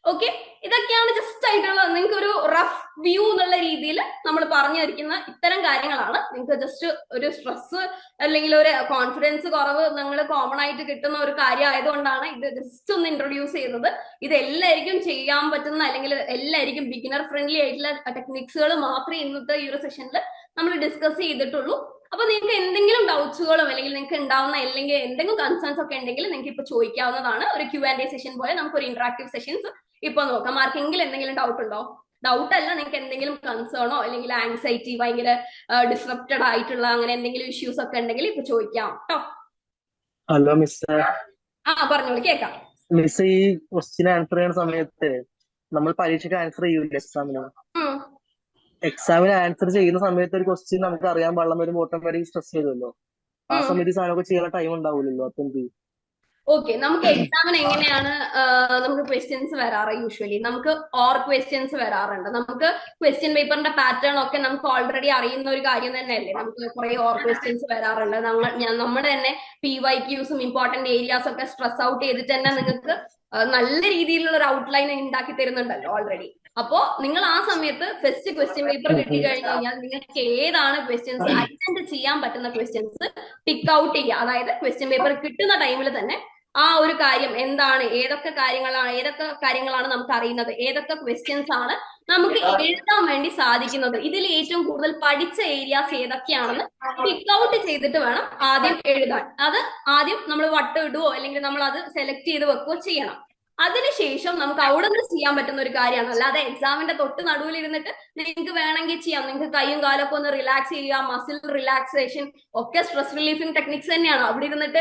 ഓക്കെ, ഇതൊക്കെയാണ് ജസ്റ്റ് ആയിട്ടുള്ള നിങ്ങൾക്ക് ഒരു റഫ് വ്യൂ എന്നുള്ള രീതിയിൽ നമ്മൾ പറഞ്ഞു തരിക്കുന്ന ഇത്തരം കാര്യങ്ങളാണ്. നിങ്ങൾക്ക് ജസ്റ്റ് ഒരു സ്ട്രെസ് അല്ലെങ്കിൽ ഒരു കോൺഫിഡൻസ് കുറവ് നിങ്ങൾ കോമൺ ആയിട്ട് കിട്ടുന്ന ഒരു കാര്യം ആയതുകൊണ്ടാണ് ഇത് ജസ്റ്റ് ഒന്ന് ഇൻട്രൊഡ്യൂസ് ചെയ്തത്. ഇത് എല്ലാവർക്കും ചെയ്യാൻ പറ്റുന്ന അല്ലെങ്കിൽ എല്ലാവർക്കും ബിഗിനർ ഫ്രണ്ട്ലി ആയിട്ടുള്ള ടെക്നിക്സുകൾ മാത്രമേ ഇന്നത്തെ ഈ ഒരു സെഷനിൽ നമ്മൾ ഡിസ്കസ് ചെയ്തിട്ടുള്ളൂ. അപ്പൊ നിങ്ങൾക്ക് എന്തെങ്കിലും ഡൗട്ട്സുകളും അല്ലെങ്കിൽ നിങ്ങൾക്ക് ഉണ്ടാവുന്ന അല്ലെങ്കിൽ എന്തെങ്കിലും കൺസേൺസ് ഒക്കെ ഉണ്ടെങ്കിൽ നിങ്ങൾക്ക് ഇപ്പൊ ചോദിക്കാവുന്നതാണ്. ഒരു Q&A സെഷൻ പോലെ നമുക്ക് ഒരു ഇന്ററാക്റ്റീവ് സെഷൻസ് ഇപ്പൊ നോക്കാം. ആർക്കെങ്കിലും എന്തെങ്കിലും ഡൗട്ട് ഉണ്ടോ? ഡൗട്ട് അല്ല, നിങ്ങൾക്ക് എന്തെങ്കിലും കൺസേണോ അല്ലെങ്കിൽ ആങ്സൈറ്റി ഭയങ്കര ഡിസ്റപ്റ്റഡ് ആയിട്ടുള്ള അങ്ങനെ എന്തെങ്കിലും ഇഷ്യൂസ് ഒക്കെ ഉണ്ടെങ്കിൽ ഇപ്പൊ ചോദിക്കാം കേട്ടോ.
Hello miss.
പറഞ്ഞോളൂ, കേൾക്കാം.
മിസ്, ഈ ക്വസ്റ്റ്യൻ ആൻസർ ചെയ്യുന്ന സമയത്ത് നമ്മൾ പരീക്ഷയ്ക്ക് ആൻസർ ചെയ്യൂല എക്സാമിന് ആൻസർ ചെയ്യുന്ന സമയത്ത് ഒരു ക്വസ്റ്റ്യൻ നമുക്ക് അറിയാൻ പാടില്ലെന്ന് ഒരു ഓട്ടോമാറ്റിക് സ്ട്രെസ് ചെയ്യുമല്ലോ. ആ സമയത്ത് ഈ സാധനമൊക്കെ ചെയ്യാൻ ടൈം ഉണ്ടാവില്ലല്ലോ. അപ്പൊ എന്ത് ചെയ്യും?
ഓക്കെ, നമുക്ക് എക്സാമിന് എങ്ങനെയാണ് നമുക്ക് ക്വസ്റ്റ്യൻസ് വരാറ്? യൂഷ്വലി നമുക്ക് ക്വസ്റ്റ്യൻസ് വരാറുണ്ട്. നമുക്ക് ക്വസ്റ്റ്യൻ പേപ്പറിന്റെ പാറ്റേൺ ഒക്കെ നമുക്ക് ഓൾറെഡി അറിയുന്ന ഒരു കാര്യം തന്നെയല്ലേ. നമുക്ക് കുറെ ക്വസ്റ്റ്യൻസ് വരാറുണ്ട്. നമ്മുടെ തന്നെ PYQസും ഇമ്പോർട്ടന്റ് ഏരിയാസ് ഒക്കെ സ്ട്രെസ് ഔട്ട് ചെയ്തിട്ട് തന്നെ നിങ്ങൾക്ക് നല്ല രീതിയിലുള്ള ഒരു ഔട്ട്ലൈൻ ഉണ്ടാക്കി തരുന്നുണ്ടല്ലോ ഓൾറെഡി. അപ്പോ നിങ്ങൾ ആ സമയത്ത് ഫസ്റ്റ് ക്വസ്റ്റ്യൻ പേപ്പർ കിട്ടി കഴിഞ്ഞു കഴിഞ്ഞാൽ നിങ്ങൾക്ക് ഏതാണ് ക്വസ്റ്റ്യൻസ് അറ്റൻഡ് ചെയ്യാൻ പറ്റുന്ന ക്വസ്റ്റ്യൻസ് ടിക്ക് ഔട്ട് ചെയ്യുക. അതായത് ക്വസ്റ്റ്യൻ പേപ്പർ കിട്ടുന്ന ടൈമിൽ തന്നെ ആ ഒരു കാര്യം എന്താണ്, ഏതൊക്കെ കാര്യങ്ങളാണ് നമുക്ക് അറിയുന്നത്, ഏതൊക്കെ ക്വസ്റ്റ്യൻസ് ആണ് നമുക്ക് എഴുതാൻ വേണ്ടി സാധിക്കുന്നത്, ഇതിൽ ഏറ്റവും കൂടുതൽ പഠിച്ച ഏരിയാസ് ഏതൊക്കെയാണെന്ന് ടിക്ക് ഔട്ട് ചെയ്തിട്ട് വേണം ആദ്യം എഴുതാൻ. അത് ആദ്യം നമ്മൾ വട്ടിടുവോ അല്ലെങ്കിൽ നമ്മൾ അത് സെലക്ട് ചെയ്ത് വെക്കുകയോ ചെയ്യണം. അതിനുശേഷം നമുക്ക് അവിടെ നിന്ന് ചെയ്യാൻ പറ്റുന്ന ഒരു കാര്യമാണ്. അല്ലാതെ എക്സാമിന്റെ തൊട്ട് നടുവിൽ ഇരുന്നിട്ട് നിങ്ങൾക്ക് വേണമെങ്കിൽ ചെയ്യാം. നിങ്ങൾക്ക് കൈയും കാലൊക്കെ ഒന്ന് റിലാക്സ് ചെയ്യുക, മസിൽ റിലാക്സേഷൻ ഒക്കെ സ്ട്രെസ് റിലീഫിംഗ് ടെക്നിക്സ് തന്നെയാണ്. അവിടെ ഇരുന്നിട്ട്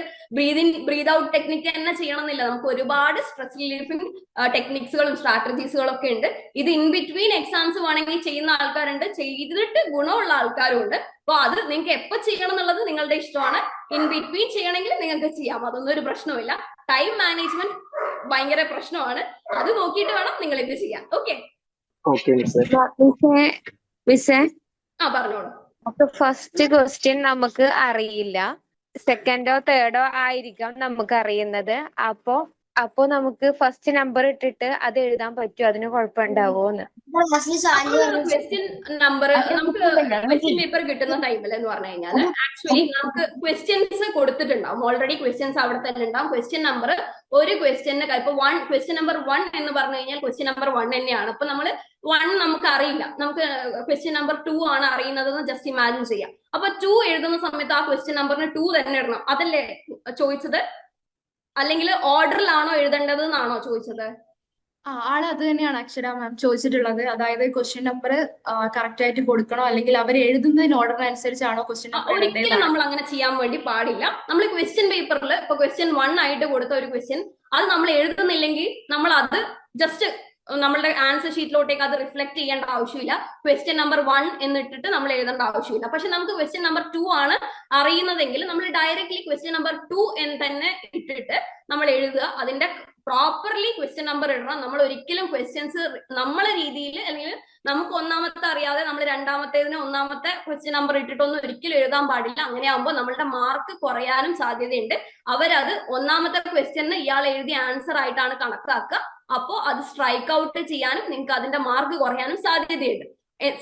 ബ്രീത് ഔട്ട് ടെക്നിക്ക് തന്നെ ചെയ്യണമെന്നില്ല. നമുക്ക് ഒരുപാട് സ്ട്രെസ് റിലീഫിംഗ് ടെക്നിക്സുകളും സ്ട്രാറ്റജീസുകളും ഒക്കെ ഉണ്ട്. ഇത് ഇൻ ബിറ്റ്വീൻ എക്സാംസ് വേണമെങ്കിൽ ചെയ്യുന്ന ആൾക്കാരുണ്ട്, ചെയ്തിട്ട് ഗുണമുള്ള ആൾക്കാരും ഉണ്ട്. അപ്പൊ അത് നിങ്ങൾക്ക് എപ്പോ ചെയ്യണം എന്നുള്ളത് നിങ്ങളുടെ ഇഷ്ടമാണ്. ഇൻ ബിറ്റ്വീൻ ചെയ്യണമെങ്കിൽ നിങ്ങൾക്ക് ചെയ്യാം, അതൊന്നും ഒരു പ്രശ്നമില്ല. ടൈം മാനേജ്മെന്റ് ഭയങ്കര പ്രശ്നമാണ്. അത് നോക്കിയിട്ട് വേണം നിങ്ങൾ ഇത് ചെയ്യാൻ. ഓക്കെ, പറഞ്ഞോളൂ.
അപ്പൊ ഫസ്റ്റ് ക്വസ്റ്റ്യൻ നമുക്ക് അറിയില്ല, സെക്കൻഡോ തേർഡോ ആയിരിക്കാം നമുക്ക് അറിയുന്നത്. അപ്പൊ നമുക്ക് ഫസ്റ്റ് നമ്പർ ഇട്ടിട്ട് അത് എഴുതാൻ പറ്റുമോ? അതിന് കുഴപ്പമുണ്ടാവോന്ന്?
ക്വസ്റ്റ്യൻ നമ്പർ നമുക്ക് ക്വസ്റ്റ്യൻ പേപ്പർ കിട്ടുന്ന ടൈമിൽ എന്ന് പറഞ്ഞു കഴിഞ്ഞാൽ ആക്ച്വലി നമുക്ക് ക്വസ്റ്റ്യൻസ് കൊടുത്തിട്ടുണ്ടാവും. ഓൾറെഡി ക്വസ്റ്റ്യൻസ് അവിടെ തന്നെ ഉണ്ടാവും. ക്വസ്റ്റ്യൻ നമ്പർ ഒരു ക്വസ്റ്റ്യന് ഇപ്പൊ ക്വസ്റ്റ്യൻ നമ്പർ 1 എന്ന് പറഞ്ഞു കഴിഞ്ഞാൽ ക്വസ്റ്റ്യൻ നമ്പർ 1 തന്നെയാണ്. അപ്പൊ നമ്മൾ 1 നമുക്ക് അറിയില്ല, നമുക്ക് ക്വസ്റ്റ്യൻ നമ്പർ 2 ആണ് അറിയുന്നതെന്ന് ജസ്റ്റ് ഇമാജിൻ ചെയ്യാം. അപ്പൊ 2 എഴുതുന്ന സമയത്ത് ആ ക്വസ്റ്റ്യൻ നമ്പറിന് 2 തന്നെ ഇടണം. അതല്ലേ ചോദിച്ചത്? അല്ലെങ്കിൽ ഓർഡറിലാണോ എഴുതേണ്ടത് എന്നാണോ ചോദിച്ചത്?
ആള് അത് തന്നെയാണ് അക്ഷര മാം ചോദിച്ചിട്ടുള്ളത്. അതായത് ക്വസ്റ്റ്യൻ നമ്പർ കറക്റ്റ് ആയിട്ട് കൊടുക്കണോ അല്ലെങ്കിൽ അവർ എഴുതുന്നതിന് ഓർഡറിനനുസരിച്ചാണോ ക്വസ്റ്റ്യൻ നമ്പർ?
ഒരിക്കലും നമ്മൾ അങ്ങനെ ചെയ്യാൻ വേണ്ടി പാടില്ല. നമ്മൾ ക്വസ്റ്റ്യൻ പേപ്പറിൽ ഇപ്പൊ ക്വസ്റ്റ്യൻ 1 ആയിട്ട് കൊടുത്ത ഒരു ക്വസ്റ്റ്യൻ അത് നമ്മൾ എഴുതുന്നില്ലെങ്കിൽ നമ്മൾ അത് ജസ്റ്റ് നമ്മളുടെ ആൻസർ ഷീറ്റിലോട്ടേക്ക് അത് റിഫ്ലക്ട് ചെയ്യേണ്ട ആവശ്യമില്ല. ക്വസ്റ്റ്യൻ നമ്പർ 1 എന്നിട്ടിട്ട് നമ്മൾ എഴുതേണ്ട ആവശ്യമില്ല. പക്ഷെ നമുക്ക് ക്വസ്റ്റ്യൻ നമ്പർ 2 ആണ് അറിയുന്നതെങ്കിൽ നമ്മൾ ഡയറക്ട്ലി ക്വസ്റ്റ്യൻ നമ്പർ 2 എന്ന് തന്നെ ഇട്ടിട്ട് നമ്മൾ എഴുതുക. അതിന്റെ പ്രോപ്പർലി ക്വസ്റ്റ്യൻ നമ്പർ ഇടണം. നമ്മൾ ഒരിക്കലും ക്വസ്റ്റ്യൻസ് നമ്മളെ രീതിയിൽ അല്ലെങ്കിൽ നമുക്ക് ഒന്നാമത്തെ അറിയാതെ നമ്മൾ രണ്ടാമത്തേതിന് ഒന്നാമത്തെ ക്വസ്റ്റ്യൻ നമ്പർ ഇട്ടിട്ടൊന്നും ഒരിക്കലും എഴുതാൻ പാടില്ല. അങ്ങനെ ആകുമ്പോൾ നമ്മളുടെ മാർക്ക് കുറയാനും സാധ്യതയുണ്ട്. അവരത് ഒന്നാമത്തെ ക്വസ്റ്റ്യന് ഇയാൾ എഴുതിയ ആൻസർ ആയിട്ടാണ് കണക്കാക്കുക. അപ്പോ അത് സ്ട്രൈക്ക് ഔട്ട് ചെയ്യാനും നിങ്ങൾക്ക് അതിന്റെ മാർക്ക് കുറയാനും സാധ്യതയുണ്ട്.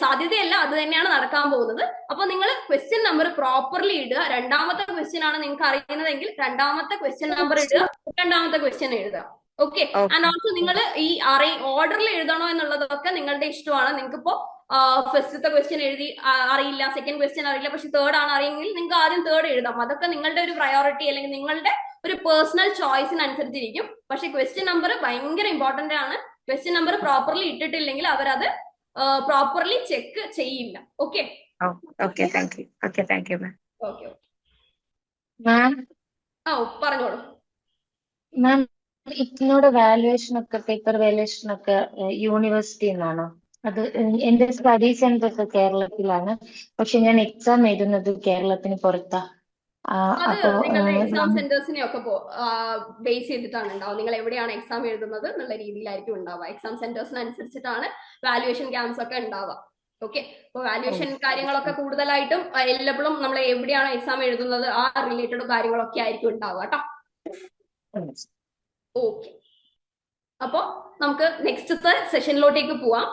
സാധ്യതയല്ല, അത് തന്നെയാണ് നടക്കാൻ പോകുന്നത്. അപ്പൊ നിങ്ങൾ ക്വസ്റ്റ്യൻ നമ്പർ പ്രോപ്പർലി ഇടുക. രണ്ടാമത്തെ ക്വസ്റ്റ്യൻ ആണ് നിങ്ങൾക്ക് അറിയുന്നതെങ്കിൽ രണ്ടാമത്തെ ക്വസ്റ്റ്യൻ നമ്പർ ഇടുക, രണ്ടാമത്തെ ക്വസ്റ്റ്യൻ എഴുതുക. ഓക്കെ, ആൻഡ് ഓൾസോ നിങ്ങൾ ഈ ഓർഡറിൽ എഴുതണോ എന്നുള്ളതൊക്കെ നിങ്ങളുടെ ഇഷ്ടമാണ്. നിങ്ങൾക്ക് ഇപ്പോ ഫസ്റ്റത്തെ ക്വസ്റ്റ്യൻ എഴുതി അറിയില്ല, സെക്കൻഡ് ക്വസ്റ്റ്യൻ അറിയില്ല, പക്ഷെ തേർഡ് ആണ് അറിയെങ്കിൽ നിങ്ങൾക്ക് ആദ്യം തേർഡ് എഴുതാം. അതൊക്കെ നിങ്ങളുടെ ഒരു പ്രയോറിറ്റി അല്ലെങ്കിൽ നിങ്ങളുടെ ഒരു പേഴ്സണൽ ചോയ്സിനനുസരിച്ചിരിക്കും. പക്ഷെ ക്വസ്റ്റ്യൻ നമ്പർ ഭയങ്കര ഇമ്പോർട്ടന്റ് ആണ്. ക്വസ്റ്റ്യൻ നമ്പർ പ്രോപ്പർലി ഇട്ടിട്ടില്ലെങ്കിൽ അവരത് പ്രോപ്പർലി ചെക്ക് ചെയ്യില്ല. Okay,
thank you
ma'am. പറഞ്ഞോളൂ
മാം. ഇതിനോട് വാല്യുവേഷൻ ഒക്കെ പേപ്പർ വാല്യുവേഷൻ ഒക്കെ യൂണിവേഴ്സിറ്റി നിന്നാണോ? അത് എന്റെ സ്റ്റഡി സെന്റർ ഒക്കെ കേരളത്തിലാണ്, പക്ഷെ ഞാൻ എക്സാം എഴുതുന്നത് കേരളത്തിന് പുറത്താ.
അത്
അപ്പൊ
നിങ്ങളുടെ എക്സാം സെന്റേഴ്സിനെ ഒക്കെ ബേസ് ചെയ്തിട്ടാണ് ഉണ്ടാവുക. നിങ്ങൾ എവിടെയാണ് എക്സാം എഴുതുന്നത് എന്നുള്ള രീതിയിലായിരിക്കും ഉണ്ടാവുക. എക്സാം സെന്റേഴ്സിനനുസരിച്ചിട്ടാണ് വാല്യുവേഷൻ ക്യാമ്പ്സ് ഒക്കെ ഉണ്ടാവുക. ഓക്കെ, അപ്പൊ വാല്യുവേഷൻ കാര്യങ്ങളൊക്കെ കൂടുതലായിട്ടും എല്ലാപ്പോഴും നമ്മൾ എവിടെയാണ് എക്സാം എഴുതുന്നത് ആ റിലേറ്റഡ് കാര്യങ്ങളൊക്കെ ആയിരിക്കും ഉണ്ടാവുക കേട്ടോ. ഓക്കെ, അപ്പൊ നമുക്ക് നെക്സ്റ്റത്തെ സെഷനിലോട്ടേക്ക് പോവാം.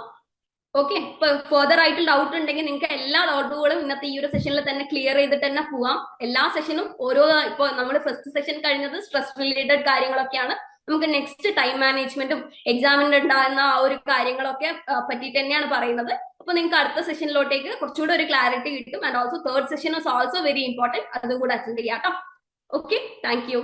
ഓക്കെ, ഇപ്പൊ ഫെർദർ ആയിട്ട് ഡൗട്ട് ഉണ്ടെങ്കിൽ നിങ്ങൾക്ക് എല്ലാ ഡൗട്ടുകളും ഇന്നത്തെ ഈ ഒരു സെഷനിൽ തന്നെ ക്ലിയർ ചെയ്തിട്ട് തന്നെ പോവാം. എല്ലാ സെഷനും ഓരോ, ഇപ്പൊ നമ്മൾ ഫസ്റ്റ് സെഷൻ കഴിഞ്ഞത് സ്ട്രെസ് റിലേറ്റഡ് കാര്യങ്ങളൊക്കെയാണ്. നമുക്ക് നെക്സ്റ്റ് ടൈം മാനേജ്മെന്റും എക്സാമിന് ഉണ്ടാകുന്ന ആ ഒരു കാര്യങ്ങളൊക്കെ പറ്റിയിട്ട് തന്നെയാണ് പറയുന്നത്. അപ്പൊ നിങ്ങൾക്ക് അടുത്ത സെഷനിലോട്ടേക്ക് കുറച്ചുകൂടെ ഒരു ക്ലാരിറ്റി കിട്ടും. And also third session is also very important, അതുകൂടെ അറ്റൻഡ് ചെയ്യാം കേട്ടോ. Okay, thank you.